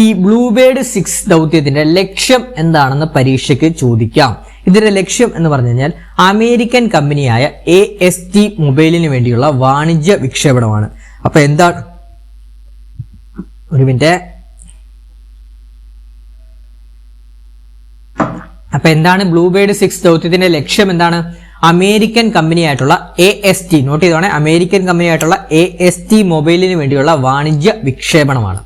ഈ ബ്ലൂബേർഡ് 6 ദൗത്യത്തിന്റെ ലക്ഷ്യം എന്താണെന്ന് പരീക്ഷയ്ക്ക് ചോദിക്കാം. ഇതിന്റെ ലക്ഷ്യം എന്ന് പറഞ്ഞു കഴിഞ്ഞാൽ അമേരിക്കൻ കമ്പനിയായ AST മൊബൈലിന് വേണ്ടിയുള്ള വാണിജ്യ വിക്ഷേപണമാണ്. അപ്പൊ എന്താണ്? ഒരു മിനിറ്റ്. അപ്പൊ എന്താണ് ബ്ലൂബേർഡ് 6 ദൗത്യത്തിന്റെ ലക്ഷ്യം? എന്താണ്? അമേരിക്കൻ കമ്പനിയായിട്ടുള്ള AST, നോട്ട് ചെയ്തോണേ, അമേരിക്കൻ കമ്പനിയായിട്ടുള്ള AST മൊബൈലിന് വേണ്ടിയുള്ള വാണിജ്യ വിക്ഷേപണമാണ്.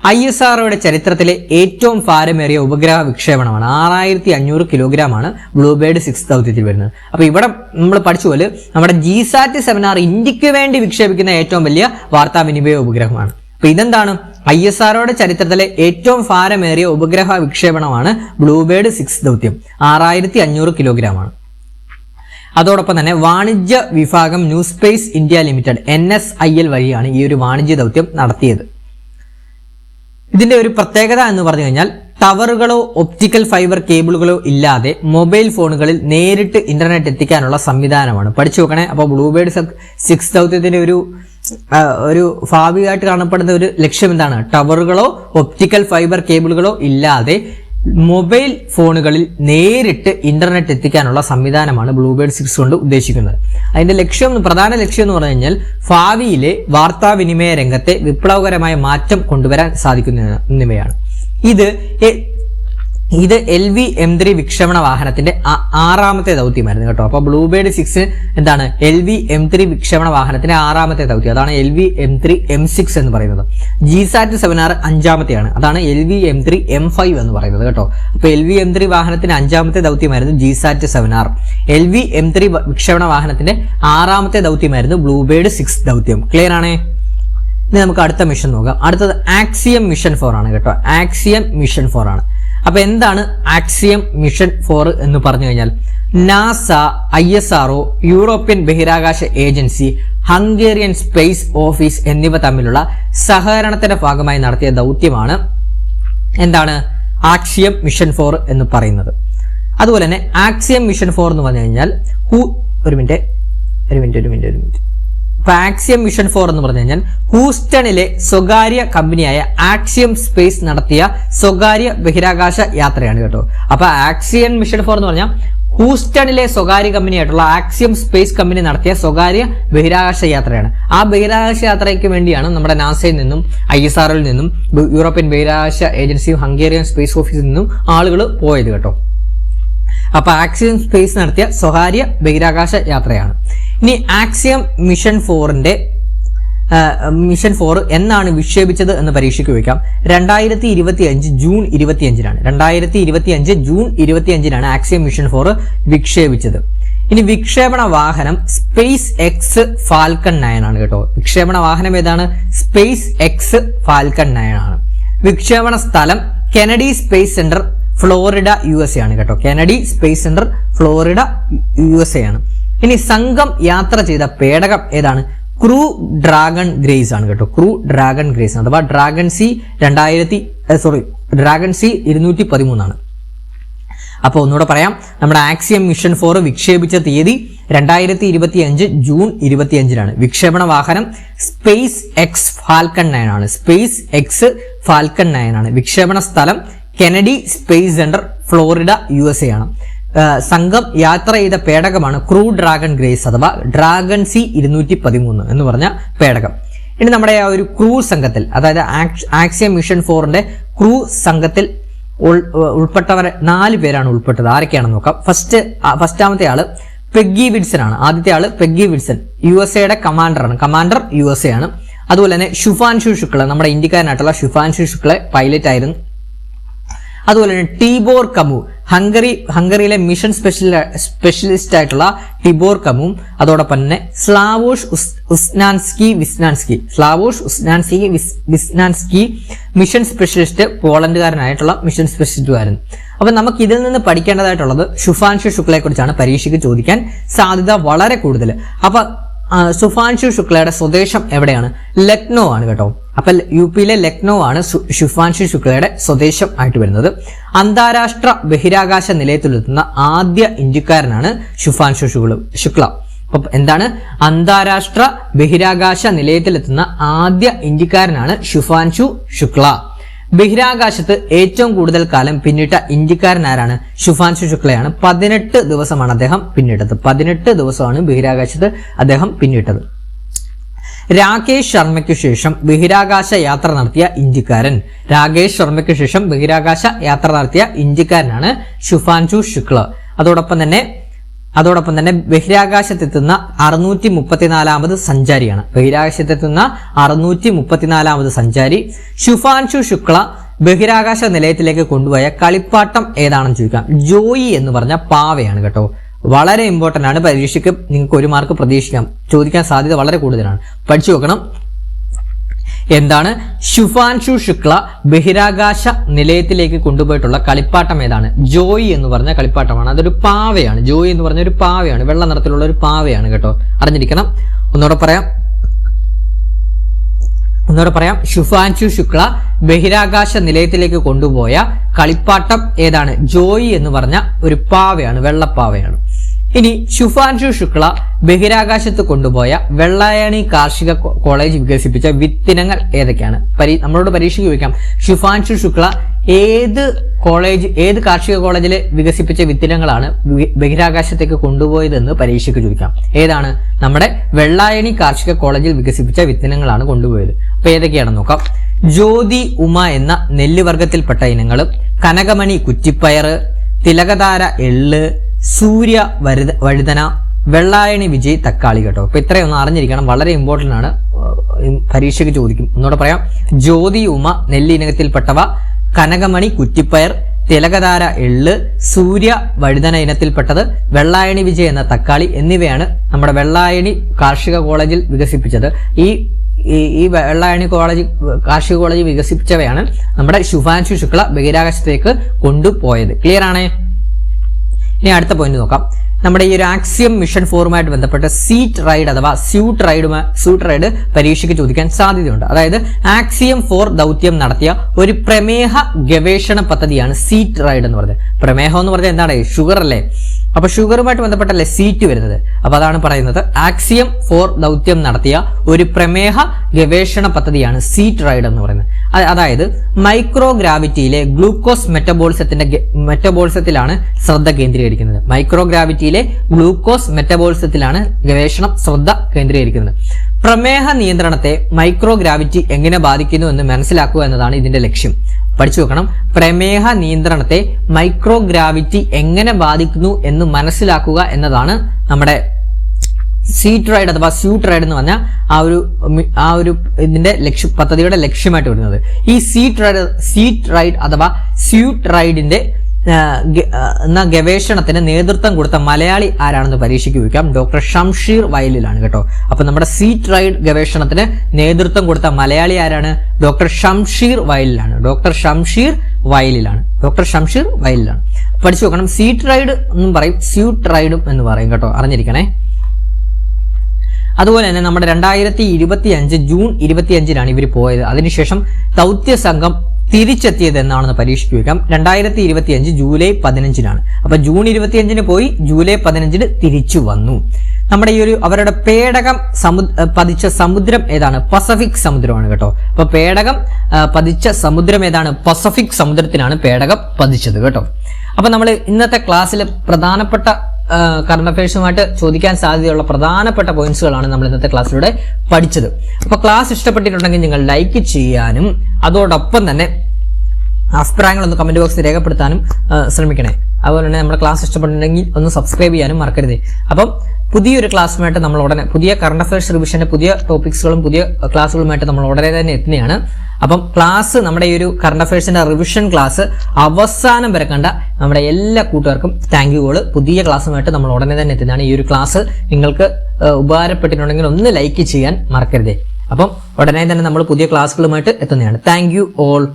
ISROയുടെ ചരിത്രത്തിലെ ഏറ്റവും ഭാരമേറിയ ഉപഗ്രഹ വിക്ഷേപണമാണ്. 6500 കിലോഗ്രാം ആണ് ബ്ലൂബേർഡ് 6 ദൗത്യത്തിൽ വരുന്നത്. അപ്പൊ ഇവിടെ നമ്മൾ പഠിച്ച പോലെ നമ്മുടെ GSAT-7R ഇന്ത്യക്ക് വേണ്ടി വിക്ഷേപിക്കുന്ന ഏറ്റവും വലിയ വാർത്താവിനിമയ ഉപഗ്രഹമാണ്. അപ്പൊ ഇതെന്താണ്? ISROയുടെ ചരിത്രത്തിലെ ഏറ്റവും ഭാരമേറിയ ഉപഗ്രഹ വിക്ഷേപണമാണ് ബ്ലൂബേർഡ് 6 ദൗത്യം. 6500 കിലോഗ്രാം ആണ്. അതോടൊപ്പം തന്നെ വാണിജ്യ വിഭാഗം new space India limited NSIL വഴിയാണ് ഈ ഒരു വാണിജ്യ ദൗത്യം നടത്തിയത്. ഇതിന്റെ ഒരു പ്രത്യേകത എന്ന് പറഞ്ഞു കഴിഞ്ഞാൽ ടവറുകളോ ഒപ്റ്റിക്കൽ ഫൈബർ കേബിളുകളോ ഇല്ലാതെ മൊബൈൽ ഫോണുകളിൽ നേരിട്ട് ഇന്റർനെറ്റ് എത്തിക്കാനുള്ള സംവിധാനമാണ്. പഠിച്ചു നോക്കണേ. അപ്പോൾ ബ്ലൂബേർഡ് 6 ദൗത്യത്തിന്റെ ഒരു ഭാവിയായിട്ട് കാണപ്പെടുന്ന ഒരു ലക്ഷ്യം എന്താണ്? ടവറുകളോ ഒപ്റ്റിക്കൽ ഫൈബർ കേബിളുകളോ ഇല്ലാതെ മൊബൈൽ ഫോണുകളിൽ നേരിട്ട് ഇന്റർനെറ്റ് എത്തിക്കാനുള്ള സംവിധാനമാണ് ബ്ലൂബേർഡ് 6 കൊണ്ട് ഉദ്ദേശിക്കുന്നത്. അതിന്റെ പ്രധാന ലക്ഷ്യം എന്ന് പറഞ്ഞു കഴിഞ്ഞാൽ ഭാവിയിലെ വാർത്താവിനിമയ രംഗത്തെ വിപ്ലവകരമായ മാറ്റം കൊണ്ടുവരാൻ സാധിക്കുന്നവയാണ്. ഇത് LV-M3 വിക്ഷേപണ വാഹനത്തിന്റെ 6ാമത്തെ ദൗത്യമായിരുന്നു കേട്ടോ. അപ്പൊ ബ്ലൂബേർഡ് 6 എന്താണ് LV-M3 വിക്ഷേപണ വാഹനത്തിന്റെ 6ാമത്തെ ദൗത്യം. അതാണ് LV-M3 M6 എന്ന് പറയുന്നത്. GSAT 7R 5ാമത്തെയാണ്. അതാണ് LV-M3 M5 എന്ന് പറയുന്നത് കേട്ടോ. അപ്പൊ LV-M3 വാഹനത്തിന്റെ 5ാമത്തെ ദൗത്യമായിരുന്നു GSAT 7R. LV-M3 വിക്ഷേപണ വാഹനത്തിന്റെ 6ാമത്തെ ദൗത്യമായിരുന്നു ബ്ലൂബേർഡ് 6 ദൗത്യം. ക്ലിയർ ആണേ? ഇനി നമുക്ക് അടുത്ത മിഷൻ നോക്കാം. അടുത്തത് ആക്സിയം മിഷൻ 4 ആണ് കേട്ടോ. ആക്സിയം മിഷൻ 4 ആണ്. അപ്പൊ എന്താണ് ആക്സിയം മിഷൻ 4 എന്ന് പറഞ്ഞു കഴിഞ്ഞാൽ നാസ, ISRO, യൂറോപ്യൻ ബഹിരാകാശ ഏജൻസി, ഹംഗേറിയൻ സ്പേസ് ഓഫീസ് എന്നിവ തമ്മിലുള്ള സഹകരണത്തിന്റെ ഭാഗമായി നടത്തിയ ദൗത്യമാണ് എന്താണ് ആക്സിയം മിഷൻ 4 എന്ന് പറയുന്നത്. അതുപോലെ തന്നെ ആക്സിയം മിഷൻ 4 എന്ന് പറഞ്ഞു കഴിഞ്ഞാൽ ഒരു മിനിറ്റ് അപ്പൊ ആക്സിയം മിഷൻ 4 എന്ന് പറഞ്ഞു കഴിഞ്ഞാൽ ഹൂസ്റ്റണിലെ സ്വകാര്യ കമ്പനിയായ ആക്സിയം സ്പേസ് നടത്തിയ സ്വകാര്യ ബഹിരാകാശ യാത്രയാണ് കേട്ടോ. അപ്പൊ ആക്സിയം മിഷൻ 4 എന്ന് പറഞ്ഞാൽ ഹൂസ്റ്റണിലെ സ്വകാര്യ കമ്പനിയായിട്ടുള്ള ആക്സിയം സ്പേസ് കമ്പനി നടത്തിയ സ്വകാര്യ ബഹിരാകാശ യാത്രയാണ്. ആ ബഹിരാകാശ യാത്രയ്ക്ക് വേണ്ടിയാണ് നമ്മുടെ നാസയിൽ നിന്നും ISROയിൽ നിന്നും യൂറോപ്യൻ ബഹിരാകാശ ഏജൻസിയും ഹംഗേറിയൻ സ്പേസ് ഓഫീസിൽ നിന്നും ആളുകൾ പോയത് കേട്ടോ. അപ്പൊ ആക്സിയം സ്പേസ് നടത്തിയ സ്വകാര്യ ബഹിരാകാശ യാത്രയാണ്. ഇനി ആക്സിയം മിഷൻ 4 എന്നാണ് വിക്ഷേപിച്ചത് എന്ന് പരീക്ഷയ്ക്ക് ചോദിക്കാം. 2025 ജൂൺ 25-നാണ്. 2025 ജൂൺ 25-നാണ് ആക്സിയം മിഷൻ 4 വിക്ഷേപിച്ചത്. ഇനി വിക്ഷേപണ വാഹനം സ്പേസ് എക്സ് ഫാൽക്കൺ 9 ആണ് കേട്ടോ. വിക്ഷേപണ വാഹനം ഏതാണ്? സ്പേസ് എക്സ് ഫാൽക്കൺ 9 ആണ്. വിക്ഷേപണ സ്ഥലം Kennedy space centre, Florida, USA ആണ് കേട്ടോ. Kennedy space centre, Florida, USA ആണ്. ഇനി സംഘം യാത്ര ചെയ്ത പേടകം ഏതാണ്? ക്രൂ ഡ്രാഗൺ ഗ്രേസ് ആണ് കേട്ടോ. ക്രൂ ഡ്രാഗൺ ഗ്രേസ് അഥവാ ഡ്രാഗൺ സി 213 ആണ്. അപ്പോൾ ഒന്നുകൂടെ പറയാം, നമ്മുടെ ആക്സിയം മിഷൻ 4 വിക്ഷേപിച്ച തീയതി 2025 ജൂൺ 25-നാണ്. വിക്ഷേപണ വാഹനം സ്പേസ് എക്സ് ഫാൽക്കൺ 9 ആണ്. സ്പേസ് എക്സ് ഫാൽക്കൺ 9 ആണ്. വിക്ഷേപണ സ്ഥലം Kennedy space centre, Florida, USA ആണ്. സംഘം യാത്ര ചെയ്ത പേടകമാണ് ക്രൂ ഡ്രാഗൺ ഗ്രേസ് അഥവാ ഡ്രാഗൺ സി 213 എന്ന് പറഞ്ഞ പേടകം. ഇനി നമ്മുടെ ആ ഒരു ക്രൂ സംഘത്തിൽ, അതായത് ആക്സിയം മിഷൻ 4ന്റെ ക്രൂ സംഘത്തിൽ ഉൾപ്പെട്ടവർ 4 പേരാണ് ഉൾപ്പെട്ടത്. ആരൊക്കെയാണെന്ന് നോക്കാം. ഫസ്റ്റാമത്തെ ആള് പെഗ്ഗി വിൽസൺ ആണ്. ആദ്യത്തെ ആള് പെഗ്ഗി വിൽസൺ, USA കമാൻഡറാണ്. കമാൻഡർ USA ആണ്. അതുപോലെ തന്നെ ശുഭാൻഷു ശുക്ല, നമ്മുടെ ഇന്ത്യക്കാരനായിട്ടുള്ള ശുഭാൻഷു ശുക്ല പൈലറ്റ് ആയിരുന്നു. അതുപോലെ തന്നെ ടിബോർ കമു, ഹംഗറിയിലെ മിഷൻ സ്പെഷ്യലിസ്റ്റ് ആയിട്ടുള്ള ടിബോർ കമു. അതോടൊപ്പം തന്നെ സ്ലാവോഷ് വിസ്നാൻസ്കി മിഷൻ സ്പെഷ്യലിസ്റ്റ്, പോളണ്ടുകാരനായിട്ടുള്ള മിഷൻ സ്പെഷ്യലിസ്റ്റുകാരൻ. അപ്പൊ നമുക്ക് ഇതിൽ നിന്ന് പഠിക്കേണ്ടതായിട്ടുള്ളത് ശുഭാൻഷു ശുക്ലയെ കുറിച്ചാണ്. പരീക്ഷയ്ക്ക് ചോദിക്കാൻ സാധ്യത വളരെ കൂടുതൽ. അപ്പൊ ശുഭാൻഷു ശുക്ലയുടെ സ്വദേശം എവിടെയാണ്? ലക്നോ ആണ് കേട്ടോ. അപ്പൊ UPയിലെ ലക്നോ ആണ് ശുഭാൻഷു ശുക്ലയുടെ സ്വദേശം ആയിട്ട് വരുന്നത്. അന്താരാഷ്ട്ര ബഹിരാകാശ നിലയത്തിലെത്തുന്ന ആദ്യ ഇന്ത്യക്കാരനാണ് ശുഭാൻഷു ശുക്ല. അപ്പൊ എന്താണ്? അന്താരാഷ്ട്ര ബഹിരാകാശ നിലയത്തിലെത്തുന്ന ആദ്യ ഇന്ത്യക്കാരനാണ് ശുഭാൻഷു ശുക്ല. ബഹിരാകാശത്ത് ഏറ്റവും കൂടുതൽ കാലം പിന്നിട്ട ഇന്ത്യക്കാരൻ ആരാണ്? ശുഭാൻഷു ശുക്ലയാണ്. 18 ദിവസമാണ് അദ്ദേഹം പിന്നിട്ടത്. 18 ദിവസമാണ് ബഹിരാകാശത്ത് അദ്ദേഹം പിന്നിട്ടത്. രാകേഷ് ശർമ്മയ്ക്ക് ശേഷം ബഹിരാകാശ യാത്ര നടത്തിയ ഇന്ത്യക്കാരൻ. രാകേഷ് ശർമ്മയ്ക്ക് ശേഷം ബഹിരാകാശ യാത്ര നടത്തിയ ഇന്ത്യക്കാരനാണ് ശുഭാൻഷു ശുക്ല. അതോടൊപ്പം തന്നെ ബഹിരാകാശത്തെത്തുന്ന 634ാമത് സഞ്ചാരിയാണ്. ബഹിരാകാശത്തെത്തുന്ന 634ാമത് സഞ്ചാരി. ശുഭാൻഷു ശുക്ല ബഹിരാകാശ നിലയത്തിലേക്ക് കൊണ്ടുപോയ കളിപ്പാട്ടം ഏതാണെന്ന് ചോദിക്കാം. ജോയി എന്ന് പറഞ്ഞ പാവയാണ് കേട്ടോ. വളരെ ഇമ്പോർട്ടന്റ് ആണ്. പരീക്ഷയ്ക്ക് നിങ്ങൾക്ക് 1 മാർക്ക് പ്രതീക്ഷിക്കാം. ചോദിക്കാൻ സാധ്യത വളരെ കൂടുതലാണ്. പഠിച്ചു നോക്കണം. എന്താണ്? ശുഭാൻഷു ശുക്ല ബഹിരാകാശ നിലയത്തിലേക്ക് കൊണ്ടുപോയിട്ടുള്ള കളിപ്പാട്ടം ഏതാണ്? ജോയി എന്ന് പറഞ്ഞ കളിപ്പാട്ടമാണ്. അതൊരു പാവയാണ്. ജോയി എന്ന് പറഞ്ഞ ഒരു പാവയാണ്. വെള്ള നിറത്തിലുള്ള ഒരു പാവയാണ് കേട്ടോ. അറിഞ്ഞിരിക്കണം. ഒന്നുകൂടെ പറയാം. ശുഭാൻഷു ശുക്ല ബഹിരാകാശ നിലയത്തിലേക്ക് കൊണ്ടുപോയ കളിപ്പാട്ടം ഏതാണ്? ജോയി എന്ന് പറഞ്ഞ ഒരു പാവയാണ്. വെള്ളപ്പാവയാണ്. ഇനി ശുഭാൻഷു ശുക്ല ബഹിരാകാശത്ത് കൊണ്ടുപോയ വെള്ളായണി കാർഷിക കോളേജ് വികസിപ്പിച്ച വിത്തിനങ്ങൾ ഏതൊക്കെയാണ്? നമ്മളോട് പരീക്ഷയ്ക്ക് ചോദിക്കാം. ശുഭാൻഷു ശുക്ല ഏത് കാർഷിക കോളേജിൽ വികസിപ്പിച്ച വിത്തിനങ്ങളാണ് ബഹിരാകാശത്തേക്ക് കൊണ്ടുപോയതെന്ന് പരീക്ഷയ്ക്ക് ചോദിക്കാം. ഏതാണ്? നമ്മുടെ വെള്ളായണി കാർഷിക കോളേജിൽ വികസിപ്പിച്ച വിത്തിനങ്ങളാണ് കൊണ്ടുപോയത്. അപ്പൊ ഏതൊക്കെയാണെന്ന് നോക്കാം. ജ്യോതി ഉമ എന്ന നെല്ലുവർഗത്തിൽപ്പെട്ട ഇനങ്ങളും കനകമണി കുറ്റിപ്പയർ, തിലകധാര എള്ള്, സൂര്യ വഴുതന, വെള്ളായണി വിജയ് തക്കാളി കേട്ടോ. അപ്പൊ ഇത്രയൊന്ന് അറിഞ്ഞിരിക്കണം, വളരെ ഇമ്പോർട്ടന്റ് ആണ്, പരീക്ഷയ്ക്ക് ചോദിക്കും. ഒന്നുകൂടെ പറയാം, ജ്യോതി ഉമ നെല്ലിനത്തിൽപ്പെട്ടവ, കനകമണി കുറ്റിപ്പയർ, തിലകധാര എള്ള്, സൂര്യ വഴുതന ഇനത്തിൽപ്പെട്ടത്, വെള്ളായണി വിജയ് എന്ന തക്കാളി എന്നിവയാണ് നമ്മുടെ വെള്ളായണി കാർഷിക കോളേജിൽ വികസിപ്പിച്ചത്. ഈ വെള്ളായണി കാർഷിക കോളേജ് വികസിപ്പിച്ചവയാണ് നമ്മുടെ ശുഭാൻശു ശുക്ല ബഹിരാകാശത്തേക്ക് കൊണ്ടുപോയത്. ക്ലിയർ ആണേ? ഇനി അടുത്ത പോയിന്റ് നോക്കാം. നമ്മുടെ ഈ ഒരു ആക്സിയം മിഷൻ 4 ബന്ധപ്പെട്ട് സീറ്റ് റൈഡ് അഥവാ സ്യൂട്ട് റൈഡ് പരീക്ഷയ്ക്ക് ചോദിക്കാൻ സാധ്യതയുണ്ട്. അതായത് ആക്സിയം 4 ദൗത്യം നടത്തിയ ഒരു പ്രമേഹ ഗവേഷണ പദ്ധതിയാണ് സീറ്റ് റൈഡ് എന്ന് പറയുന്നത്. പ്രമേഹം എന്ന് പറഞ്ഞാൽ എന്താണ്? ഷുഗർ അല്ലേ? അപ്പൊ ഷുഗറുമായിട്ട് ബന്ധപ്പെട്ടല്ലേ സീറ്റ് വരുന്നത്. അപ്പൊ അതാണ് പറയുന്നത്, ആക്സിയം 4 ദൗത്യം നടത്തിയ ഒരു പ്രമേഹ ഗവേഷണ പദ്ധതിയാണ് സീറ്റ് റൈഡ് എന്ന് പറയുന്നത്. അതായത് മൈക്രോ ഗ്രാവിറ്റിയിലെ ഗ്ലൂക്കോസ് മെറ്റബോളിസത്തിലാണ് ശ്രദ്ധ കേന്ദ്രീകരിക്കുന്നത്. മൈക്രോ ഗ്രാവിറ്റിയിലെ ഗ്ലൂക്കോസ് മെറ്റബോളിസത്തിലാണ് ഗവേഷണം ശ്രദ്ധ കേന്ദ്രീകരിക്കുന്നത്. പ്രമേഹ നിയന്ത്രണത്തെ മൈക്രോ ഗ്രാവിറ്റി എങ്ങനെ ബാധിക്കുന്നു എന്ന് മനസ്സിലാക്കുക എന്നതാണ് ഇതിന്റെ ലക്ഷ്യം. പഠിച്ചു വെക്കണം, പ്രമേഹ നിയന്ത്രണത്തെ മൈക്രോ ഗ്രാവിറ്റി എങ്ങനെ ബാധിക്കുന്നു എന്ന് മനസ്സിലാക്കുക എന്നതാണ് നമ്മുടെ സീറ്റ് റൈഡ് അഥവാ സ്യൂട്ട് റൈഡ് എന്ന് പറഞ്ഞാൽ ആ ഒരു ഇതിന്റെ പദ്ധതിയുടെ ലക്ഷ്യമായിട്ട് വരുന്നത്. ഈ സീറ്റ് റൈഡ് അഥവാ സ്യൂട്ട് റൈഡിന്റെ ഗവേഷണത്തിന് നേതൃത്വം കൊടുത്ത മലയാളി ആരാണെന്ന് പരീക്ഷയ്ക്ക് ചോദിക്കാം. ഡോക്ടർ ഷംഷീർ വയലിലാണ് കേട്ടോ. അപ്പൊ നമ്മുടെ സീറ്റ് റൈഡ് ഗവേഷണത്തിന് നേതൃത്വം കൊടുത്ത മലയാളി ആരാണ്? ഡോക്ടർ ഷംഷീർ വയലിലാണ്. പഠിച്ചു നോക്കണം. സീറ്റ് റൈഡ് എന്നും പറയും, സ്യൂട്ട് റൈഡും എന്ന് പറയും കേട്ടോ, അറിഞ്ഞിരിക്കണേ. അതുപോലെ തന്നെ നമ്മുടെ 2025 ജൂൺ 25 ഇവർ പോയത്. അതിനുശേഷം ദൗത്യ സംഘം തിരിച്ചെത്തിയത് എന്നാണെന്ന് പരീക്ഷയ്ക്ക് വയ്ക്കാം. 2025 ജൂലൈ 15 അപ്പൊ ജൂൺ 25 പോയി, ജൂലൈ 15 തിരിച്ചു വന്നു. നമ്മുടെ ഈ ഒരു അവരുടെ പേടകം പതിച്ച സമുദ്രം ഏതാണ്? പസഫിക് സമുദ്രമാണ് കേട്ടോ. അപ്പൊ പേടകം പതിച്ച സമുദ്രം ഏതാണ്? പസഫിക് സമുദ്രത്തിനാണ് പേടകം പതിച്ചത് കേട്ടോ. അപ്പൊ നമ്മൾ ഇന്നത്തെ ക്ലാസ്സിൽ പ്രധാനപ്പെട്ട കറണ്ട് അഫയേഴ്സുമായിട്ട് ചോദിക്കാൻ സാധ്യതയുള്ള പ്രധാനപ്പെട്ട പോയിന്റ്സുകളാണ് നമ്മൾ ഇന്നത്തെ ക്ലാസ്സിലൂടെ പഠിച്ചത്. അപ്പൊ ക്ലാസ് ഇഷ്ടപ്പെട്ടിട്ടുണ്ടെങ്കിൽ നിങ്ങൾ ലൈക്ക് ചെയ്യാനും അതോടൊപ്പം തന്നെ അഭിപ്രായങ്ങളൊന്ന് കമന്റ് ബോക്സിൽ രേഖപ്പെടുത്താനും ശ്രമിക്കണേ. അതുപോലെ തന്നെ നമ്മുടെ ക്ലാസ് ഇഷ്ടപ്പെട്ടിട്ടുണ്ടെങ്കിൽ ഒന്ന് സബ്സ്ക്രൈബ് ചെയ്യാനും മറക്കരുത്. അപ്പം പുതിയൊരു ക്ലാസ്സുമായിട്ട് നമ്മൾ ഉടനെ, പുതിയ കറണ്ട് അഫയേഴ്സ് റിവിഷന്റെ പുതിയ ടോപ്പിക്സുകളും പുതിയ ക്ലാസ്സുകളുമായിട്ട് നമ്മൾ ഉടനെ തന്നെ എത്തുന്നതാണ്. അപ്പം ക്ലാസ്, നമ്മുടെ ഈ ഒരു കറണ്ട് അഫയേഴ്സിന്റെ റിവിഷൻ ക്ലാസ് അവസാനം വരെ കണ്ട നമ്മുടെ എല്ലാ കൂട്ടുകാർക്കും താങ്ക് യുകൾ. പുതിയ ക്ലാസ്സുമായിട്ട് നമ്മൾ ഉടനെ തന്നെ എത്തുന്നതാണ്. ഈ ഒരു ക്ലാസ് നിങ്ങൾക്ക് ഉപകാരപ്പെട്ടിട്ടുണ്ടെങ്കിൽ ഒന്ന് ലൈക്ക് ചെയ്യാൻ മറക്കരുതേ. അപ്പം ഉടനെ തന്നെ നമ്മൾ പുതിയ ക്ലാസ്സുകളുമായിട്ട് എത്തുന്നതാണ്. Thank you all.